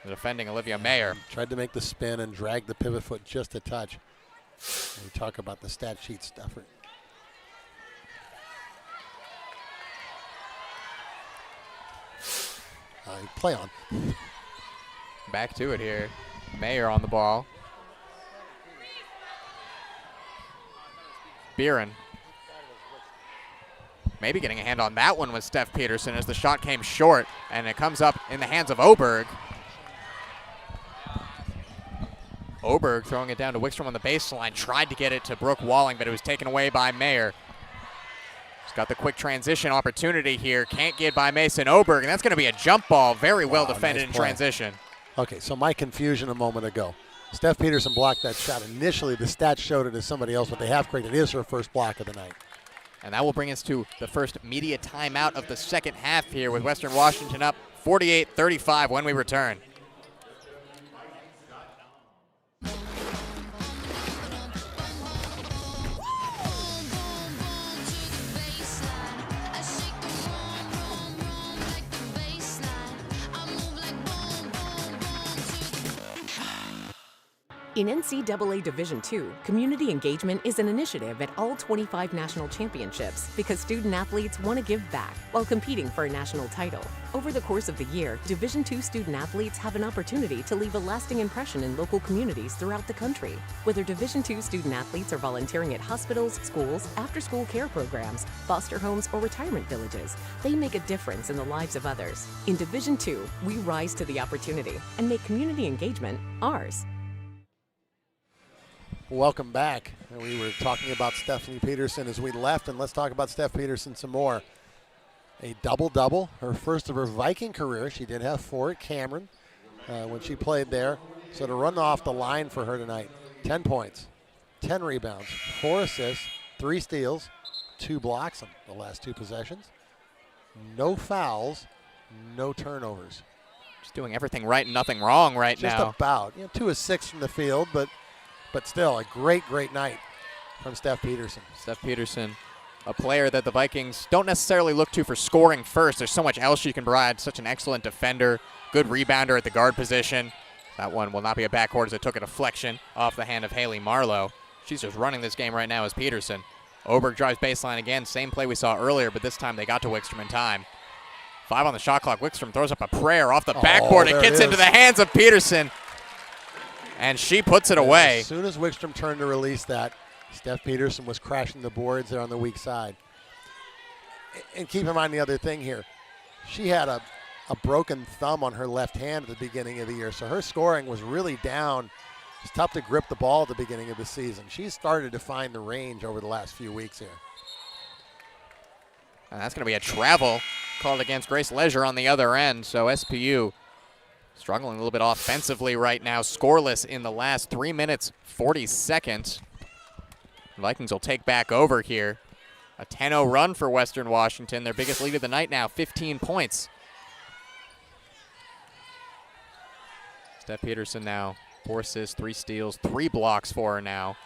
the defending Olivia Mayer. Tried to make the spin and drag the pivot foot just a touch. We talk about the stat sheet stuffer. Play on. Back to it here. Mayer on the ball. Beeren. Maybe getting a hand on that one with Steph Peterson as the shot came short, and it comes up in the hands of Oberg. Oberg throwing it down to Wickstrom on the baseline. Tried to get it to Brooke Walling, but it was taken away by Mayer. She's got the quick transition opportunity here. Can't get by Mason Oberg, and that's going to be a jump ball. Very well defended in transition. Okay, so my confusion a moment ago. Steph Peterson blocked that shot. Initially, the stats showed it as somebody else, but they have corrected. It is her first block of the night. And that will bring us to the first media timeout of the second half here with Western Washington up 48-35 when we return. In NCAA Division II, community engagement is an initiative at all 25 national championships because student athletes want to give back while competing for a national title. Over the course of the year, Division II student athletes have an opportunity to leave a lasting impression in local communities throughout the country. Whether Division II student athletes are volunteering at hospitals, schools, after-school care programs, foster homes, or retirement villages, they make a difference in the lives of others. In Division II, we rise to the opportunity and make community engagement ours. Welcome back. And we were talking about Stephanie Peterson as we left, and let's talk about Steph Peterson some more. A double-double, her first of her Viking career. She did have 4 at Cameron when she played there. So to run off the line for her tonight, 10 points, 10 rebounds, 4 assists, 3 steals, 2 blocks on the last 2 possessions. No fouls, no turnovers. Just doing everything right and nothing wrong right now. Just about. 2 of 6 from the field, but still a great, great night from Steph Peterson. Steph Peterson, a player that the Vikings don't necessarily look to for scoring first. There's so much else she can provide. Such an excellent defender, good rebounder at the guard position. That one will not be a backcourt as it took a deflection off the hand of Haley Marlowe. She's just running this game right now as Peterson. Oberg drives baseline again. Same play we saw earlier, but this time they got to Wickstrom in time. 5 on the shot clock. Wickstrom throws up a prayer off the backboard. It gets into the hands of Peterson. And she puts it away. As soon as Wickstrom turned to release that, Steph Peterson was crashing the boards there on the weak side. And keep in mind the other thing here. She had a broken thumb on her left hand at the beginning of the year, so her scoring was really down. It's tough to grip the ball at the beginning of the season. She's started to find the range over the last few weeks here. And that's going to be a travel called against Grace Leisure on the other end, so SPU struggling a little bit offensively right now, scoreless in the last 3 minutes, 40 seconds. The Vikings will take back over here. A 10-0 run for Western Washington, their biggest lead of the night now, 15 points. Steph Peterson now, 4 assists, 3 steals, 3 blocks for her now.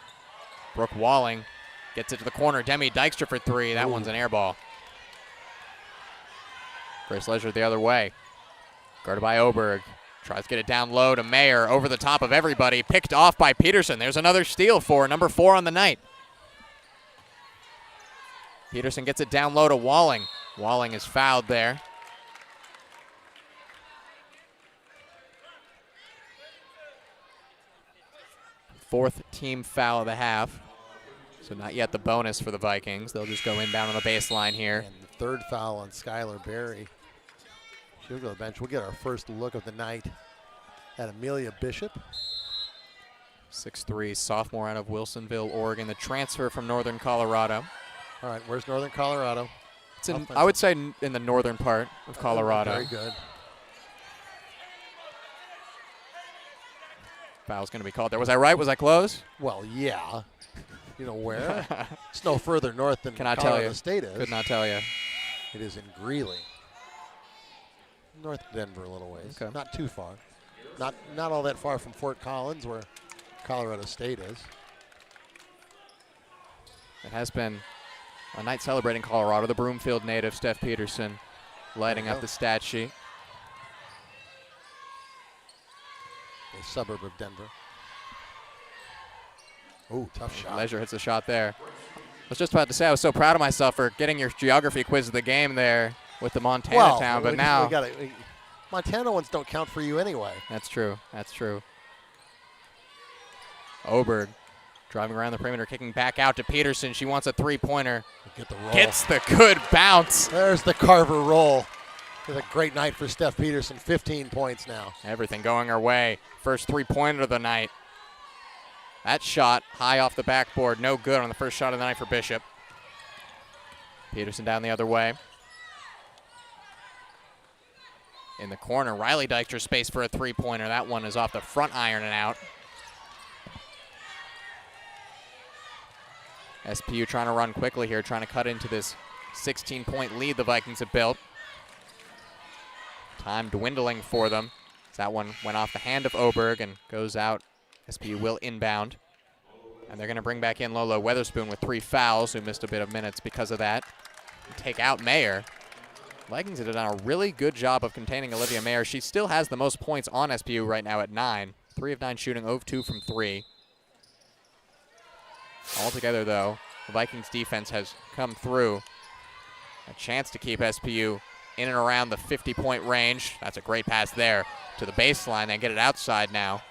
Brooke Walling gets it to the corner. Demi Dykstra for 3. That one's an air ball. Grace Leisure the other way. Guarded by Oberg. Tries to get it down low to Mayer, over the top of everybody. Picked off by Peterson. There's another steal for number 4 on the night. Peterson gets it down low to Walling. Walling is fouled there. Fourth team foul of the half. So not yet the bonus for the Vikings. They'll just go inbound on the baseline here. And the 3rd foul on Skylar Berry. She'll go to the bench. We'll get our first look of the night at Amelia Bishop. 6'3", sophomore out of Wilsonville, Oregon. The transfer from Northern Colorado. All right, where's Northern Colorado? It's in, I would say in the northern part of Colorado. Very good. Foul's going to be called there. Was I right? Was I close? Well, yeah. You know where? It's no further north than Colorado State is. Could not tell you. It is in Greeley. North Denver a little ways. Okay. Not too far. Not all that far from Fort Collins, where Colorado State is. It has been a night celebrating Colorado. The Broomfield native, Steph Peterson, lighting up the stat sheet. A suburb of Denver. Oh, tough shot. Leisure hits a shot there. I was just about to say I was so proud of myself for getting your geography quiz of the game there with the Montana town, but now Montana ones don't count for you anyway. That's true. That's true. Oberg driving around the perimeter, kicking back out to Peterson. She wants a three-pointer. Get the roll. Gets the good bounce. There's the Carver roll. It's a great night for Steph Peterson. 15 points now. Everything going her way. First three-pointer of the night. That shot high off the backboard. No good on the first shot of the night for Bishop. Peterson down the other way. In the corner, Riley Dykstra space for a three-pointer. That one is off the front iron and out. SPU trying to run quickly here, trying to cut into this 16-point lead the Vikings have built. Time dwindling for them. That one went off the hand of Oberg and goes out. SPU will inbound. And they're going to bring back in Lolo Weatherspoon with 3 fouls, who missed a bit of minutes because of that. Take out Mayer. Vikings have done a really good job of containing Olivia Mayer. She still has the most points on SPU right now at 9. 3 of 9 shooting, 0 of 2 from 3. Altogether, though, the Vikings defense has come through. A chance to keep SPU in and around the 50-point range. That's a great pass there to the baseline. They get it outside now.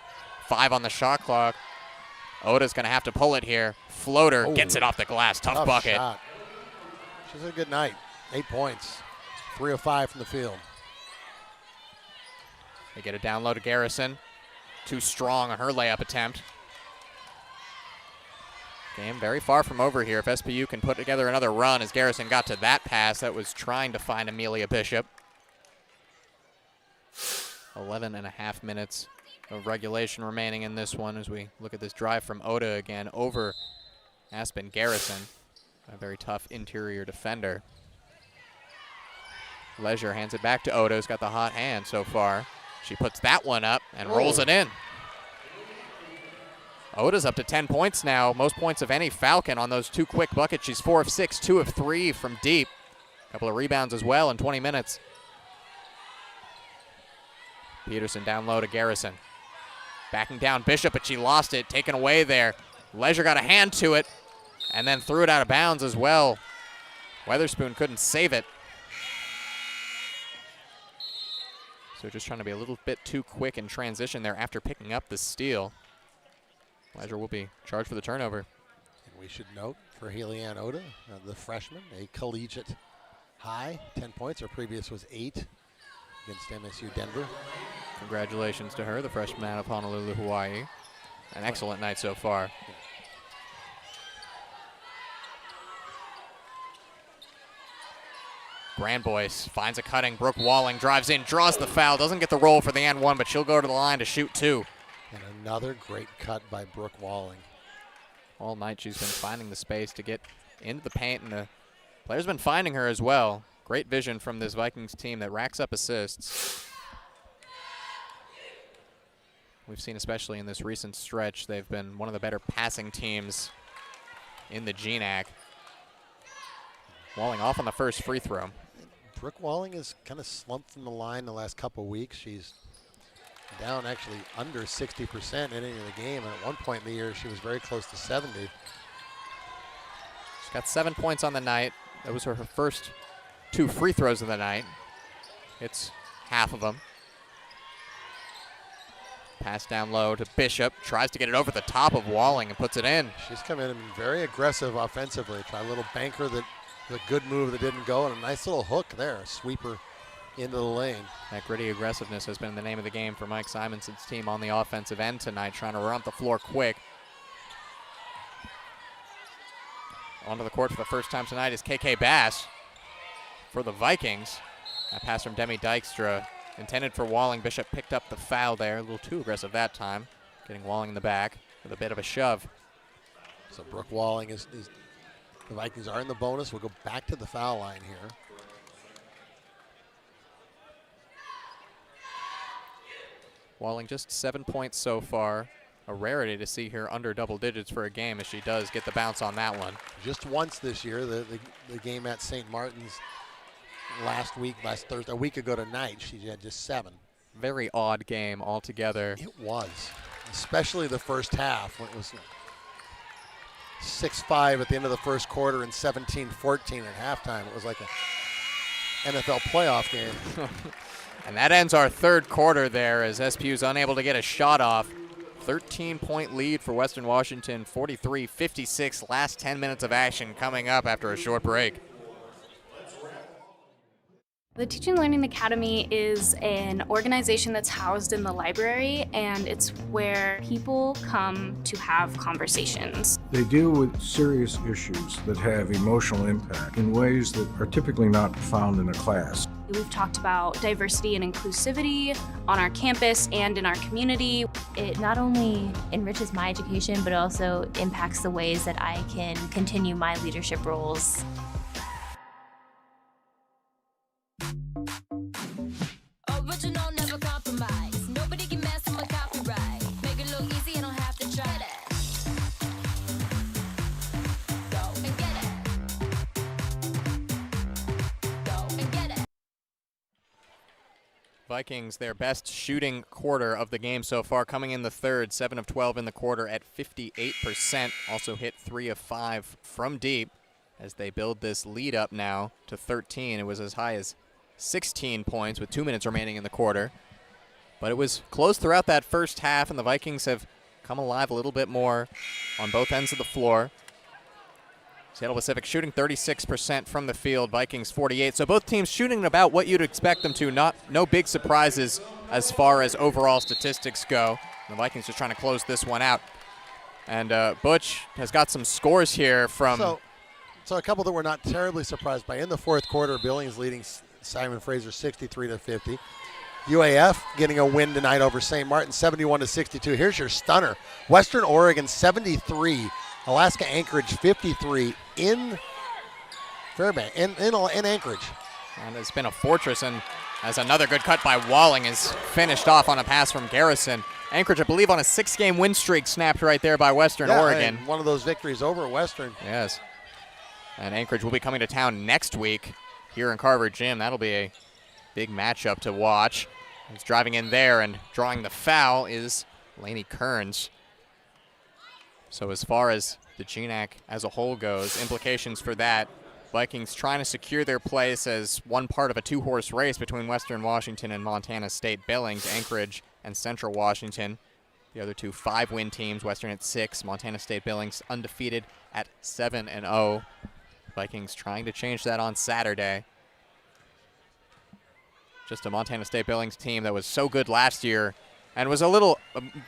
5 on the shot clock. Oda's going to have to pull it here. Floater gets it off the glass. Tough bucket. Shot. She's had a good night. 8 points. 3 of 5 from the field. They get it down low to Garrison. Too strong on her layup attempt. Game very far from over here. If SPU can put together another run as Garrison got to that pass that was trying to find Amelia Bishop. 11 and a half minutes of regulation remaining in this one as we look at this drive from Oda again over Aspen Garrison. A very tough interior defender. Leisure hands it back to Oda, who's got the hot hand so far. She puts that one up and rolls it in. Oda's up to 10 points now, most points of any Falcon on those 2 quick buckets. She's 4 of 6, 2 of 3 from deep. A couple of rebounds as well in 20 minutes. Peterson down low to Garrison. Backing down Bishop, but she lost it, taken away there. Leisure got a hand to it and then threw it out of bounds as well. Weatherspoon couldn't save it. So just trying to be a little bit too quick in transition there after picking up the steal. Leisure will be charged for the turnover. And we should note for Haley-Ann Oda, the freshman, a collegiate high, 10 points. Her previous was 8 against MSU Denver. Congratulations to her, the freshman out of Honolulu, Hawaii. An excellent night so far. Brandboyce finds a cutting. Brooke Walling drives in, draws the foul, doesn't get the roll for the and one, but she'll go to the line to shoot 2. And another great cut by Brooke Walling. All night she's been finding the space to get into the paint, and the players have been finding her as well. Great vision from this Vikings team that racks up assists. We've seen, especially in this recent stretch, they've been one of the better passing teams in the GNAC. Walling off on the first free throw. Brooke Walling has kind of slumped from the line the last couple weeks. She's down actually under 60% in the game, and at one point in the year she was very close to 70. She's got 7 points on the night. That was her first 2 free throws of the night. It's half of them. Pass down low to Bishop, tries to get it over the top of Walling and puts it in. She's come in very aggressive offensively. Try a little banker, that a good move that didn't go, and a nice little hook there, a sweeper into the lane. That gritty aggressiveness has been the name of the game for Mike Simonson's team on the offensive end tonight, trying to run up the floor quick. Onto the court for the first time tonight is KK Bass for the Vikings. That pass from Demi Dykstra, intended for Walling. Bishop picked up the foul there, a little too aggressive that time, getting Walling in the back with a bit of a shove. So Brooke Walling is the Vikings are in the bonus. We'll go back to the foul line here. Walling just 7 points so far. A rarity to see her under double digits for a game as she does get the bounce on that one. Just once this year, the game at St. Martin's last Thursday, a week ago tonight, she had just 7. Very odd game altogether. It was, especially the first half when it was 6-5 at the end of the first quarter and 17-14 at halftime. It was like a NFL playoff game. And that ends our third quarter there as SPU's unable to get a shot off. 13-point lead for Western Washington, 43-56. Last 10 minutes of action coming up after a short break. The Teaching and Learning Academy is an organization that's housed in the library, and it's where people come to have conversations. They deal with serious issues that have emotional impact in ways that are typically not found in a class. We've talked about diversity and inclusivity on our campus and in our community. It not only enriches my education, but also impacts the ways that I can continue my leadership roles. Original, never compromise. Nobody can mess with my copyright. Make it look easy, I don't have to try that. Go and get it. Go and get it. Vikings, their best shooting quarter of the game so far, coming in the third, 7 of 12 in the quarter at 58%. Also hit 3 of 5 from deep as they build this lead up now to 13. It was as high as 16 points with 2 minutes remaining in the quarter. But it was close throughout that first half, and the Vikings have come alive a little bit more on both ends of the floor. Seattle Pacific shooting 36% from the field, Vikings 48. So both teams shooting about what you'd expect them to. No big surprises as far as overall statistics go. The Vikings just trying to close this one out. And Butch has got some scores here from... So a couple that we're not terribly surprised by. In the fourth quarter, Billings leading Simon Fraser 63-50. UAF getting a win tonight over St. Martin 71-62. Here's your stunner. Western Oregon 73. Alaska Anchorage 53 in Fairbanks, in Anchorage. And it's been a fortress, and as another good cut by Walling is finished off on a pass from Garrison. Anchorage, I believe, on a 6-game win streak snapped right there by Western Oregon. One of those victories over Western. Yes. And Anchorage will be coming to town next week here in Carver Gym. That'll be a big matchup to watch. He's driving in there, and drawing the foul is Lainey Kearns. So as far as the GNAC as a whole goes, implications for that, Vikings trying to secure their place as one part of a 2-horse race between Western Washington and Montana State. Billings, Anchorage, and Central Washington. The other two 5-win teams, Western at 6, Montana State Billings undefeated at 7-0. Vikings trying to change that on Saturday. Just a Montana State Billings team that was so good last year and was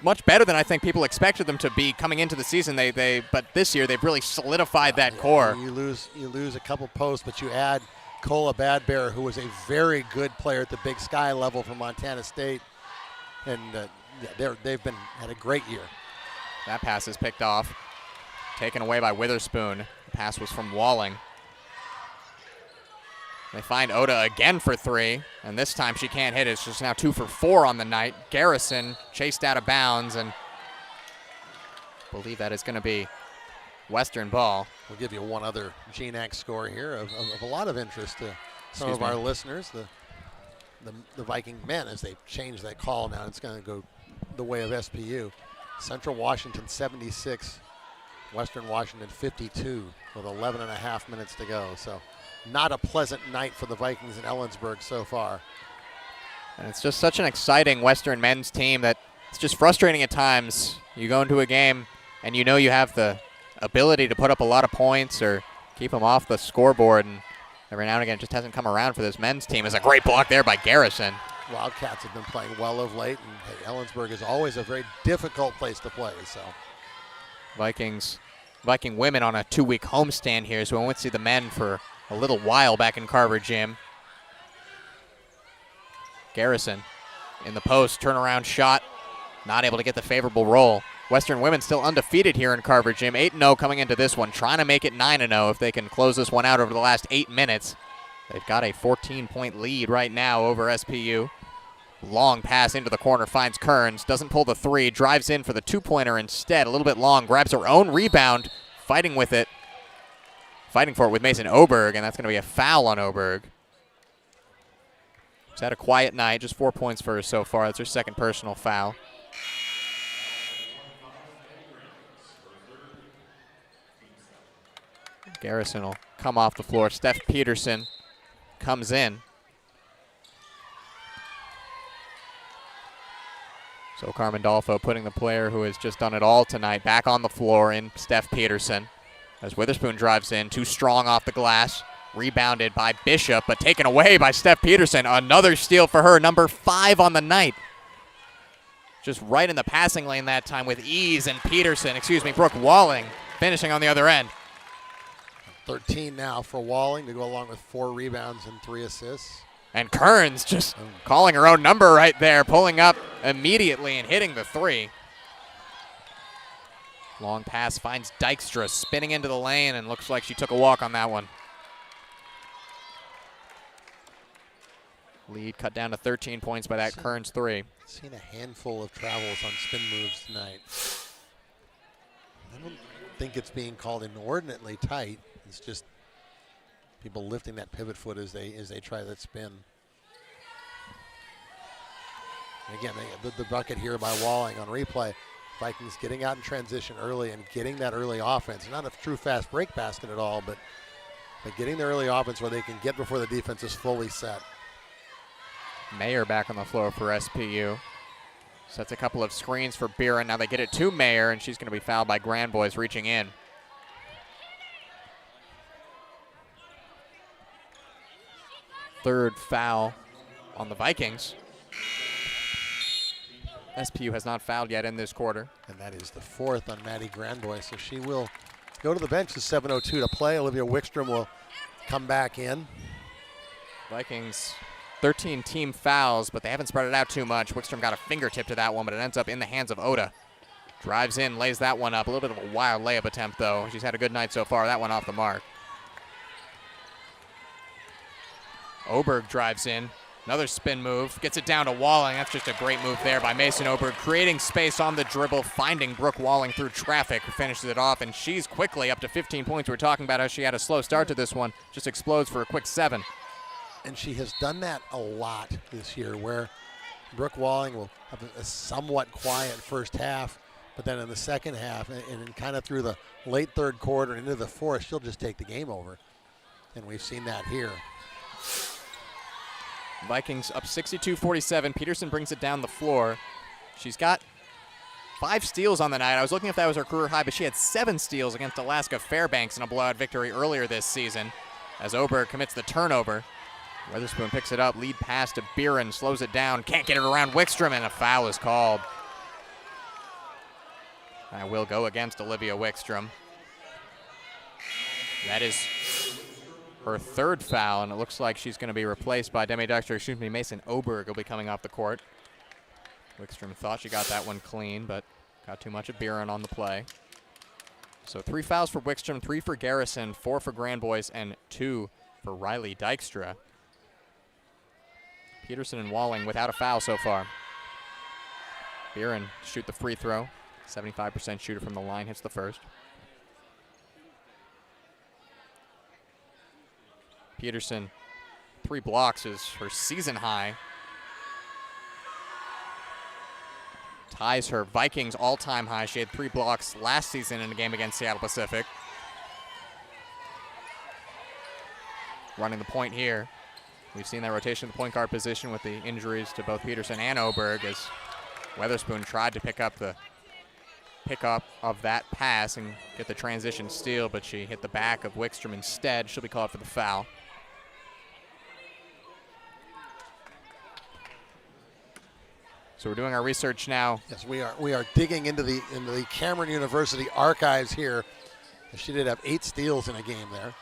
much better than I think people expected them to be coming into the season. But this year they've really solidified that core. You lose a couple posts, but you add Cola Badbear, who was a very good player at the Big Sky level for Montana State, and they've had a great year. That pass is picked off, taken away by Witherspoon. The pass was from Walling. They find Oda again for 3, and this time she can't hit it. She's now 2 for 4 on the night. Garrison chased out of bounds, and I believe that is going to be Western ball. We'll give you one other GNAC score here of a lot of interest to some of our listeners. The Viking men, as they change that call now, it's going to go the way of SPU. Central Washington 76, Western Washington 52 with 11 and a half minutes to go. So not a pleasant night for the Vikings in Ellensburg so far. And it's just such an exciting Western men's team that it's just frustrating at times. You go into a game and you know you have the ability to put up a lot of points or keep them off the scoreboard, and every now and again it just hasn't come around for this men's team. It's a great block there by Garrison. Wildcats have been playing well of late, and hey, Ellensburg is always a very difficult place to play. So Viking women on a 2-week homestand here, so we won't see the men for a little while back in Carver Gym. Garrison in the post, turnaround shot, not able to get the favorable roll. Western women still undefeated here in Carver Gym, 8-0 coming into this one, trying to make it 9-0 if they can close this one out over the last 8 minutes. They've got a 14-point lead right now over SPU. Long pass into the corner, finds Kearns, doesn't pull the three, drives in for the two-pointer instead, a little bit long, grabs her own rebound, fighting for it with Mason Oberg, and that's going to be a foul on Oberg. She's had a quiet night, just 4 points for her so far. That's her second personal foul. Garrison will come off the floor. Steph Peterson comes in. So Carmen Dolfo putting the player who has just done it all tonight back on the floor in Steph Peterson. As Witherspoon drives in, too strong off the glass. Rebounded by Bishop, but taken away by Steph Peterson. Another steal for her, number 5 on the night. Just right in the passing lane that time with ease, and Brooke Walling finishing on the other end. 13 now for Walling to go along with 4 rebounds and 3 assists. And Kearns just calling her own number right there, pulling up immediately and hitting the 3. Long pass finds Dykstra spinning into the lane, and looks like she took a walk on that one. Lead cut down to 13 points by that Kearns 3. Seen a handful of travels on spin moves tonight. I don't think it's being called inordinately tight. It's just people lifting that pivot foot as they try that spin. And again, the bucket here by Walling on replay. Vikings getting out in transition early and getting that early offense. Not a true fast break basket at all, but getting the early offense where they can get before the defense is fully set. Mayer back on the floor for SPU. Sets a couple of screens for Beeren. Now they get it to Mayer, and she's going to be fouled by Grand Boys reaching in. Third foul on the Vikings. SPU has not fouled yet in this quarter. And that is the 4th on Maddie Grandboy, so she will go to the bench with 7:02 to play. Olivia Wickstrom will come back in. Vikings 13 team fouls, but they haven't spread it out too much. Wickstrom got a fingertip to that one, but it ends up in the hands of Oda. Drives in, lays that one up. A little bit of a wild layup attempt, though. She's had a good night so far. That one off the mark. Oberg drives in. Another spin move. Gets it down to Walling. That's just a great move there by Mason Oberg, creating space on the dribble, finding Brooke Walling through traffic, who finishes it off, and she's quickly up to 15 points. We were talking about how she had a slow start to this one. Just explodes for a quick 7. And she has done that a lot this year, where Brooke Walling will have a somewhat quiet first half, but then in the second half and kind of through the late third quarter and into the fourth, she'll just take the game over. And we've seen that here. Vikings up 62-47. Peterson brings it down the floor. She's got 5 steals on the night. I was looking if that was her career high, but she had 7 steals against Alaska Fairbanks in a blowout victory earlier this season. As Oberg commits the turnover, Witherspoon picks it up, lead pass to Beeren, slows it down, can't get it around Wickstrom, and a foul is called. That will go against Olivia Wickstrom. That is her 3rd foul, and it looks like she's going to be replaced by Mason Oberg will be coming off the court. Wickstrom thought she got that one clean, but got too much of Beeren on the play. So 3 fouls for Wickstrom, 3 for Garrison, 4 for Grand Boys, and 2 for Riley Dykstra. Peterson and Walling without a foul so far. Beeren shoot the free throw. 75% shooter from the line, hits the first. Peterson, 3 blocks is her season high. Ties her Vikings all-time high. She had 3 blocks last season in a game against Seattle Pacific. Running the point here. We've seen that rotation at the point guard position with the injuries to both Peterson and Oberg, as Witherspoon tried to pick up of that pass and get the transition steal, but she hit the back of Wickstrom instead. She'll be called for the foul. So we're doing our research now. Yes, we are digging into the Cameron University archives here. She did have 8 steals in a game there.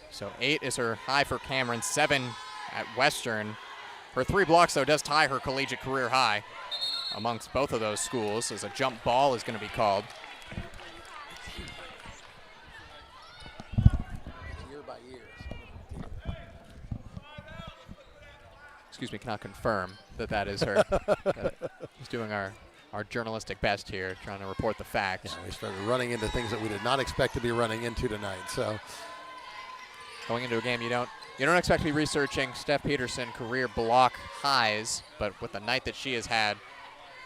So 8 is her high for Cameron, 7 at Western. Her 3 blocks, though, does tie her collegiate career high amongst both of those schools, as a jump ball is going to be called. Year by year. cannot confirm that is her. He's doing our journalistic best here, trying to report the facts. Yeah, we started running into things that we did not expect to be running into tonight. So going into a game you don't expect to be researching Steph Peterson career block highs, but with the night that she has had,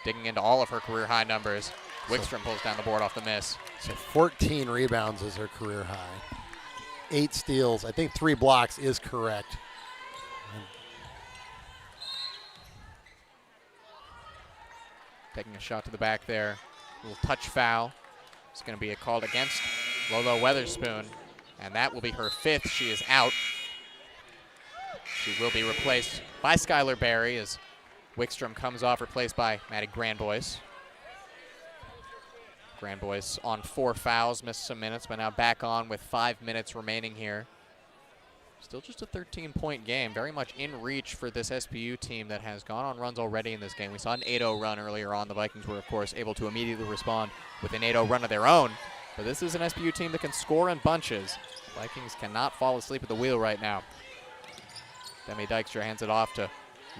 digging into all of her career high numbers, Wickstrom pulls down the board off the miss. So 14 rebounds is her career high. 8 steals. I think 3 blocks is correct. Taking a shot to the back there. A little touch foul. It's going to be called against Lolo Weatherspoon, and that will be her 5th. She is out. She will be replaced by Skylar Berry as Wickstrom comes off, replaced by Maddie Grandboyce. Grandboyce on 4 fouls, missed some minutes, but now back on with 5 minutes remaining here. Still just a 13-point game, very much in reach for this SPU team that has gone on runs already in this game. We saw an 8-0 run earlier on. The Vikings were, of course, able to immediately respond with an 8-0 run of their own. But this is an SPU team that can score in bunches. Vikings cannot fall asleep at the wheel right now. Demi Dykstra hands it off to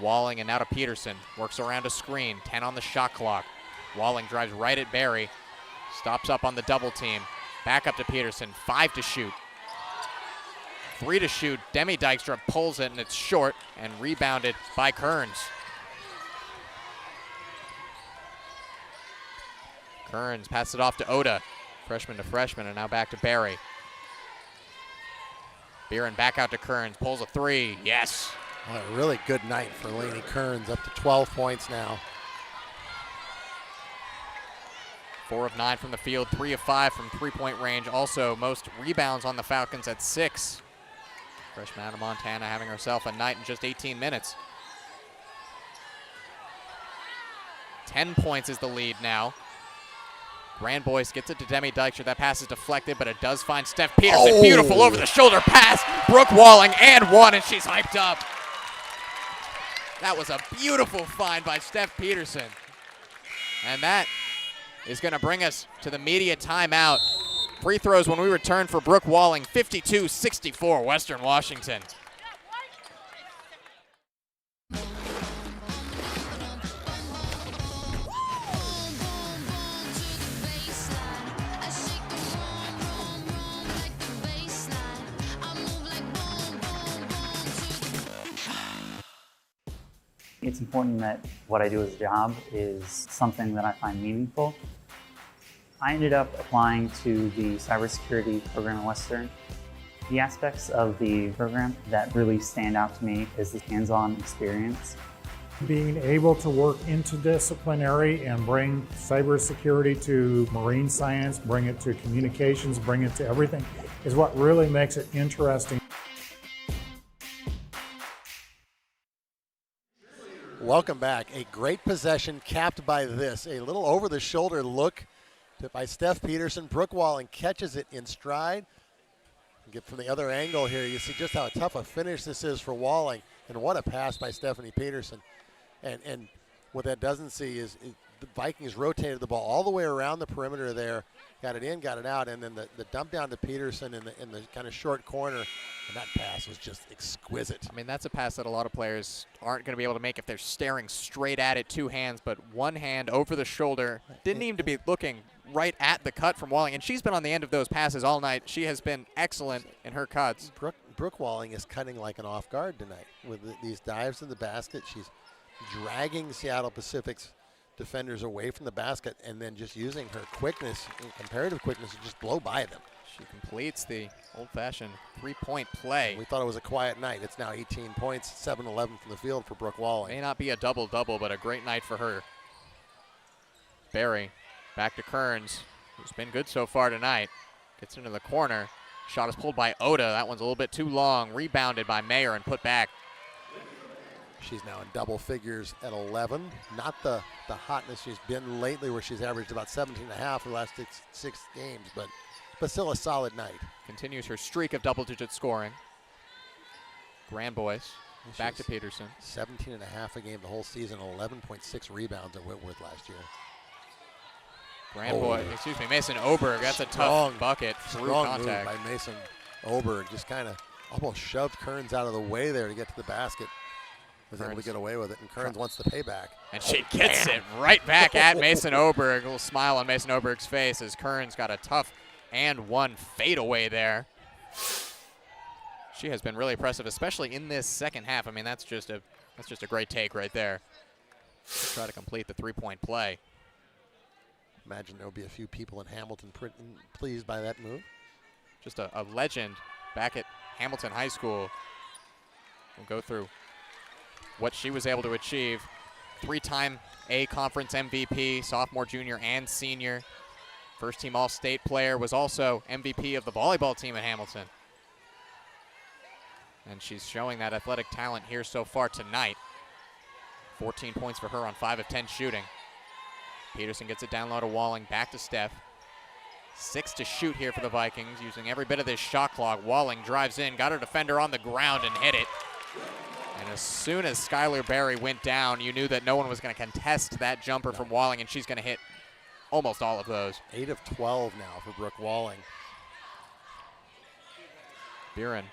Walling and now to Peterson. Works around a screen, 10 on the shot clock. Walling drives right at Barry. Stops up on the double team. Back up to Peterson, 5 to shoot. 3 to shoot. Demi Dykstra pulls it, and it's short and rebounded by Kearns. Kearns passes it off to Oda. Freshman to freshman, and now back to Barry. Beeren back out to Kearns, pulls a 3. Yes. Well, a really good night for Lainey Kearns, up to 12 points now. 4 of 9 from the field, 3 of 5 from three-point range. Also, most rebounds on the Falcons at 6. Freshman out of Montana having herself a night in just 18 minutes. 10 points is the lead now. Grandboyce gets it to Demi Dykstra. That pass is deflected, but it does find Steph Peterson. Oh. Beautiful over-the-shoulder pass. Brooke Walling and 1, and she's hyped up. That was a beautiful find by Steph Peterson. And that is going to bring us to the media timeout. Free throws when we return for Brooke Walling, 52-64, Western Washington. It's important that what I do as a job is something that I find meaningful. I ended up applying to the cybersecurity program at Western. The aspects of the program that really stand out to me is the hands-on experience. Being able to work interdisciplinary and bring cybersecurity to marine science, bring it to communications, bring it to everything, is what really makes it interesting. Welcome back. A great possession capped by this. A little over-the-shoulder look by Steph Peterson. Brooke Walling catches it in stride. Get from the other angle here, you see just how tough a finish this is for Walling. And what a pass by Stephanie Peterson. And what that doesn't see is the Vikings rotated the ball all the way around the perimeter there. Got it in, got it out, and then the dump down to Peterson in the kind of short corner, and that pass was just exquisite. I mean, that's a pass that a lot of players aren't going to be able to make if they're staring straight at it, 2 hands, but 1 hand over the shoulder. Didn't even to be looking right at the cut from Walling, and she's been on the end of those passes all night. She has been excellent in her cuts. Brooke Walling is cutting like an off guard tonight with these dives in the basket. She's dragging Seattle Pacific's defenders away from the basket and then just using her quickness, comparative quickness, to just blow by them. She completes the old-fashioned three-point play. We thought it was a quiet night. It's now 18 points, 7-11 from the field for Brooke Walling. May not be a double-double, but a great night for her. Barry back to Kearns, who's been good so far tonight. Gets into the corner. Shot is pulled by Oda. That one's a little bit too long. Rebounded by Mayer and put back. She's now in double figures at 11. Not the hotness she's been lately, where she's averaged about 17.5 for the last six games, but still a solid night. Continues her streak of double-digit scoring. Grandboyce back to Peterson. 17.5 a game the whole season, 11.6 rebounds at Whitworth last year. Mason Oberg. That's a tough bucket through contact. Move by Mason Oberg. Just kind of almost shoved Kearns out of the way there to get to the basket. was able to get away with it, and Kearns wants the payback. And she gets it right back at Mason Oberg. A little smile on Mason Oberg's face as Kearns got a tough and one fadeaway there. She has been really impressive, especially in this second half. I mean, that's just a great take right there. Try to complete the three-point play. Imagine there will be a few people in Hamilton pleased by that move. Just a legend back at Hamilton High School. We'll go through what she was able to achieve. 3-time A-Conference MVP, sophomore, junior, and senior. First-team All-State player, was also MVP of the volleyball team at Hamilton. And she's showing that athletic talent here so far tonight. 14 points for her on 5 of 10 shooting. Peterson gets it down low to Walling, back to Steph. 6 to shoot here for the Vikings, using every bit of this shot clock. Walling drives in, got her defender on the ground and hit it. And as soon as Skylar Berry went down, you knew that no one was going to contest that jumper from Walling, and she's going to hit almost all of those. 8 of 12 now for Brooke Walling. Buren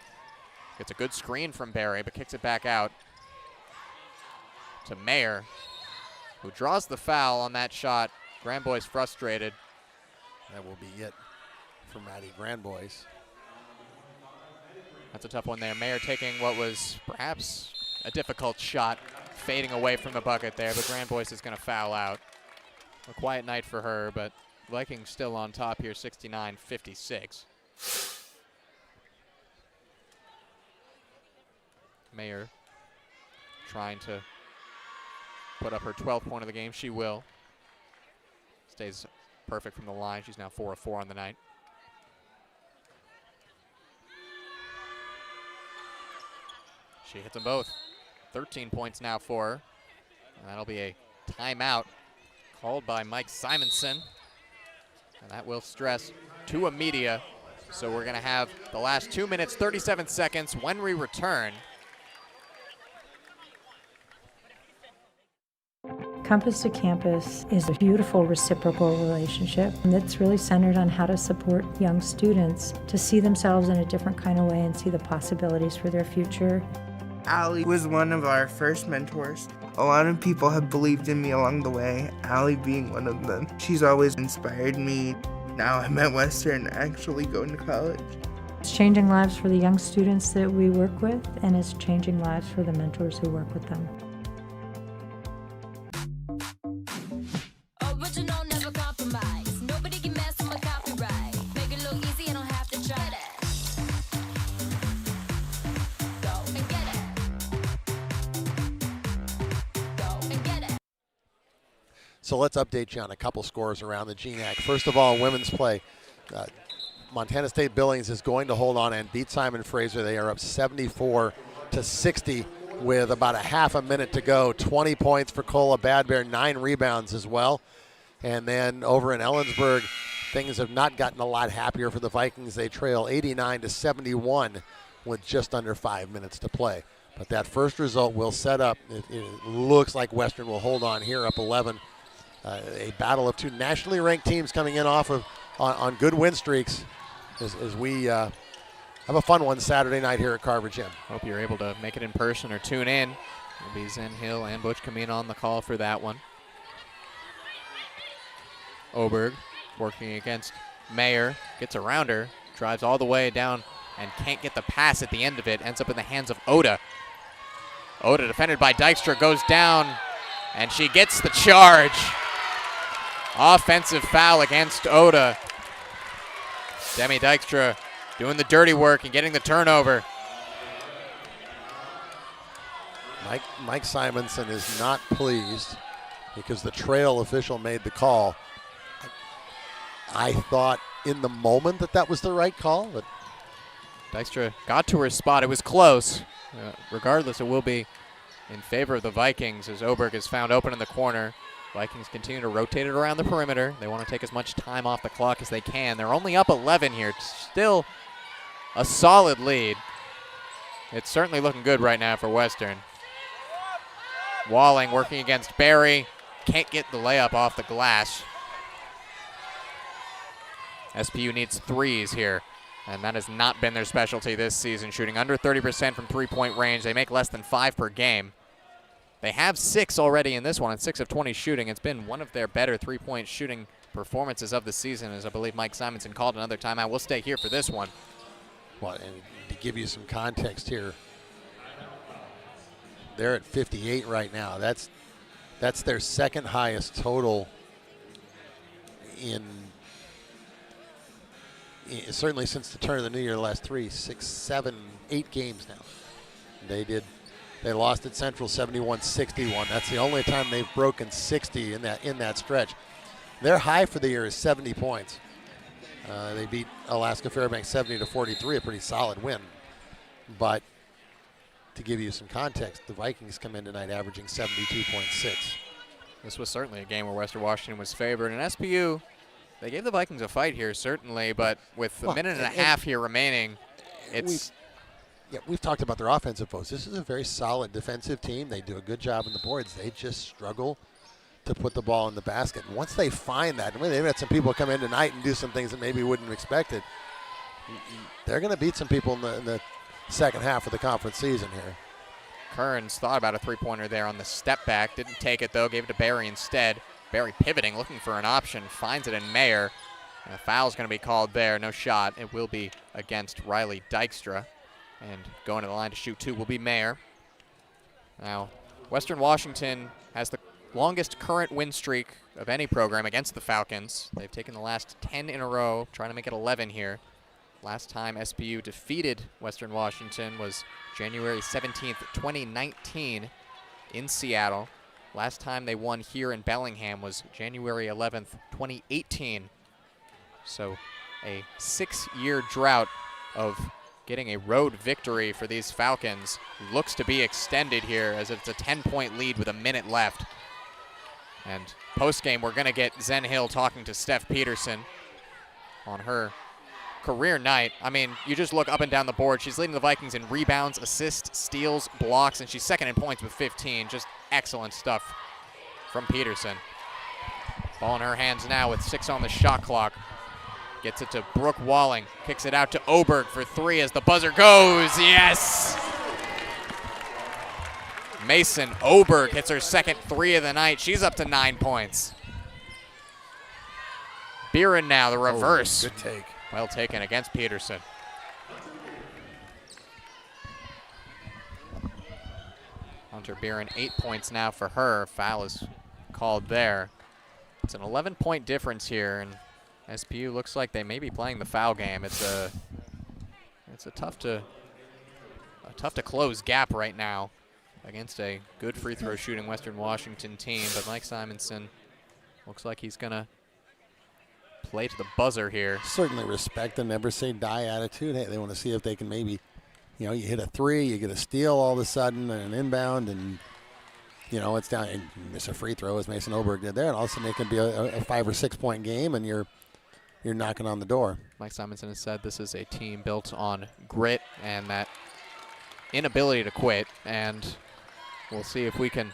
gets a good screen from Berry, but kicks it back out to Mayer, who draws the foul on that shot. Grandboy's frustrated. That will be it for Maddie Grandboys. That's a tough one there. Mayer taking what was perhaps a difficult shot, fading away from the bucket there, but Grandboys is going to foul out. A quiet night for her, but Vikings still on top here, 69-56. Mayer trying to put up her 12th point of the game. She will. Stays perfect from the line. She's now 4 of 4 on the night. She hits them both. 13 points now for her. And that'll be a timeout called by Mike Simonson. And that will stress Tua Media. So we're going to have the last 2 minutes, 37 seconds when we return. Campus to Campus is a beautiful reciprocal relationship that's really centered on how to support young students to see themselves in a different kind of way and see the possibilities for their future. Allie was one of our first mentors. A lot of people have believed in me along the way, Allie being one of them. She's always inspired me. Now I'm at Western, actually going to college. It's changing lives for the young students that we work with, and it's changing lives for the mentors who work with them. Original, never compromise. Nobody can mess with my copyright. Make it look easy, I don't have to try that. Go and get it. Go and get it. So let's update you on a couple scores around the GNAC. First of all, women's play. Montana State Billings is going to hold on and beat Simon Fraser. They are up 74-60 with about a half a minute to go. 20 points for Cola Badbear, 9 rebounds as well. And then over in Ellensburg, things have not gotten a lot happier for the Vikings. They trail 89-71 with just under 5 minutes to play. But that first result will set up. It looks like Western will hold on here, up 11. A battle of two nationally ranked teams coming in off of on good win streaks as we have a fun one Saturday night here at Carver Gym. Hope you're able to make it in person or tune in. It'll be Zen Hill and Butch Camino on the call for that one. Oberg working against Mayer, gets around her, drives all the way down and can't get the pass at the end of it. Ends up in the hands of Oda. Oda defended by Dykstra, goes down and she gets the charge. Offensive foul against Oda. Demi Dykstra doing the dirty work and getting the turnover. Mike Simonson is not pleased because the trail official made the call. I thought in the moment that was the right call, but Dykstra got to her spot. It was close. Regardless, it will be in favor of the Vikings as Oberg is found open in the corner. Vikings continue to rotate it around the perimeter. They want to take as much time off the clock as they can. They're only up 11 here. Still a solid lead. It's certainly looking good right now for Western. Walling working against Berry. Can't get the layup off the glass. SPU needs threes here, and that has not been their specialty this season, shooting under 30% from three-point range. They make less than 5 per game. They have 6 already in this one, and 6 of 20 shooting. It's been one of their better three-point shooting performances of the season, as I believe Mike Simonson called another timeout. We'll stay here for this one. Well, and to give you some context here, they're at 58 right now. That's their second highest total in certainly since the turn of the new year, the last 3, 6, 7, 8 games now. They lost at Central 71-61. That's the only time they've broken 60 in that stretch. Their high for the year is 70 points. They beat Alaska Fairbanks 70-43, a pretty solid win. But to give you some context, the Vikings come in tonight averaging 72.6. This was certainly a game where Western Washington was favored, and SPU, they gave the Vikings a fight here, certainly, but with a minute and a half here remaining, it's... We've talked about their offensive foes. This is a very solid defensive team. They do a good job on the boards. They just struggle to put the ball in the basket. And once they find that, and they've had some people come in tonight and do some things that maybe wouldn't have expected, they're going to beat some people in the second half of the conference season here. Kearns thought about a three-pointer there on the step back. Didn't take it, though. Gave it to Barry instead. Barry pivoting, looking for an option. Finds it in Mayer. And a foul's going to be called there. No shot. It will be against Riley Dykstra. And going to the line to shoot 2 will be Mayer. Now, Western Washington has the longest current win streak of any program against the Falcons. They've taken the last 10 in a row, trying to make it 11 here. Last time SPU defeated Western Washington was January 17th, 2019 in Seattle. Last time they won here in Bellingham was January 11th, 2018. So a 6-year drought of getting a road victory for these Falcons looks to be extended here, as it's a 10-point lead with a minute left. And post-game, we're going to get Zen Hill talking to Steph Peterson on her career night. I mean, you just look up and down the board. She's leading the Vikings in rebounds, assists, steals, blocks, and she's second in points with 15. Just excellent stuff from Peterson. Ball in her hands now with 6 on the shot clock. Gets it to Brooke Walling. Kicks it out to Oberg for 3 as the buzzer goes. Yes! Mason Oberg hits her second 3 of the night. She's up to 9 points. Beeren now, the reverse. Good take. Well taken against Peterson. Hunter Beeren, 8 points now for her. Foul is called there. It's an 11-point difference here, and SPU looks like they may be playing the foul game. It's a tough to close gap right now against a good free throw shooting Western Washington team. But Mike Simonson looks like he's gonna play to the buzzer here. Certainly respect the never say die attitude. Hey, they want to see if they can maybe, you hit a 3, you get a steal all of a sudden and an inbound, and it's down and miss a free throw as Mason Oberg did there, and all of a sudden it can be a 5 or 6 point game, and you're knocking on the door. Mike Simonson has said this is a team built on grit and that inability to quit, and we'll see if we can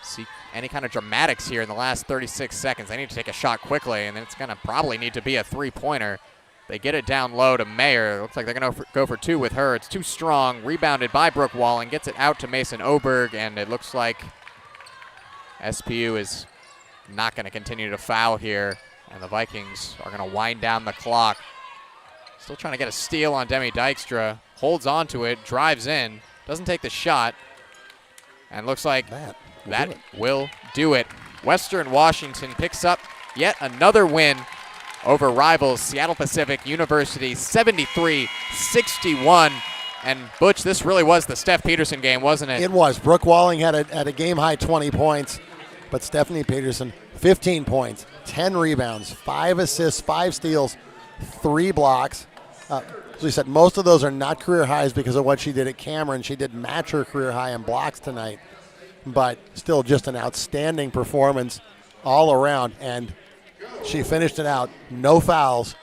see any kind of dramatics here in the last 36 seconds. They need to take a shot quickly, and it's going to probably need to be a three-pointer. They get it down low to Mayer. Looks like they're going to go for 2 with her. It's too strong. Rebounded by Brooke Walling. Gets it out to Mason Oberg, and it looks like SPU is not going to continue to foul here, and the Vikings are going to wind down the clock. Still trying to get a steal on Demi Dykstra. Holds on to it, drives in, doesn't take the shot, and looks like that will do it. Western Washington picks up yet another win over rivals Seattle Pacific University, 73-61. And Butch, this really was the Steph Peterson game, wasn't it? It was. Brooke Walling had a game-high 20 points, but Stephanie Peterson, 15 points, 10 rebounds, 5 assists, 5 steals, 3 blocks. As we said, most of those are not career highs because of what she did at Cameron. She did match her career high in blocks tonight, but still just an outstanding performance all around. And she finished it out, no fouls,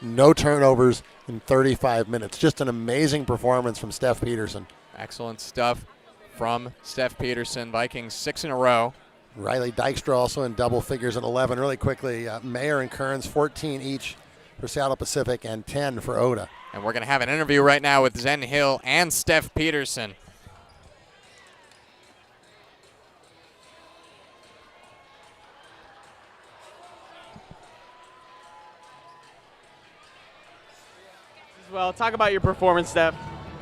no turnovers in 35 minutes. Just an amazing performance from Steph Peterson. Excellent stuff from Steph Peterson. Vikings 6 in a row. Riley Dykstra also in double figures at 11. Really quickly, Mayer and Kearns, 14 each for Seattle Pacific and 10 for Oda. And we're going to have an interview right now with Zen Hill and Steph Peterson. well. Talk about your performance, Steph.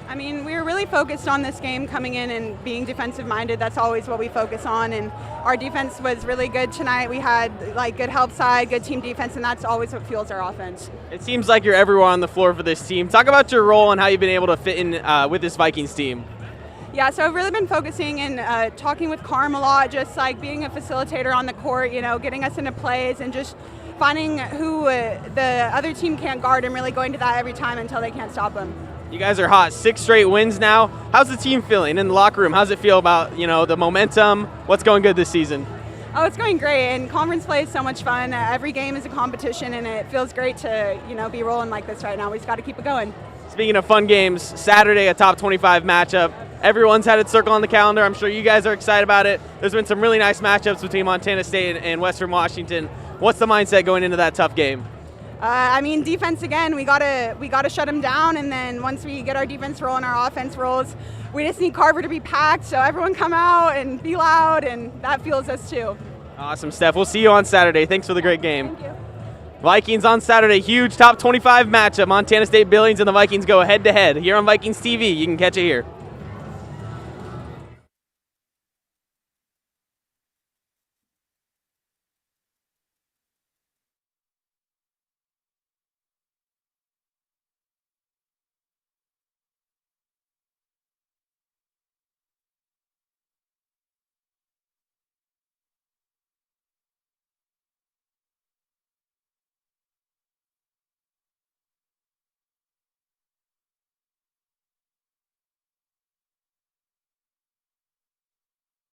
I mean, we were really focused on this game coming in and being defensive minded. That's always what we focus on, and our defense was really good tonight. We had like good help side, good team defense, and that's always what fuels our offense. It seems like you're everywhere on the floor for this team. Talk about your role and how you've been able to fit in with this Vikings team. Yeah, so I've really been focusing and talking with Carm a lot, just like being a facilitator on the court, you know, getting us into plays and just finding who the other team can't guard and really going to that every time until they can't stop them. You guys are hot. 6 straight wins now. How's the team feeling in the locker room? How's it feel about, you know, the momentum? What's going good this season? Oh, it's going great, and conference play is so much fun. Every game is a competition, and it feels great to, you know, be rolling like this right now. We just got to keep it going. Speaking of fun games, Saturday, a top 25 matchup. Everyone's had it circled on the calendar. I'm sure you guys are excited about it. There's been some really nice matchups between Montana State and Western Washington. What's the mindset going into that tough game? I mean, defense again. We gotta shut them down, and then once we get our defense rolling, our offense rolls. We just need Carver to be packed, so everyone come out and be loud, and that fuels us too. Awesome, Steph. We'll see you on Saturday. Thanks for the great game. Thank you. Vikings on Saturday, huge top 25 matchup. Montana State Billings and the Vikings go head-to-head. Here on Vikings TV, you can catch it here.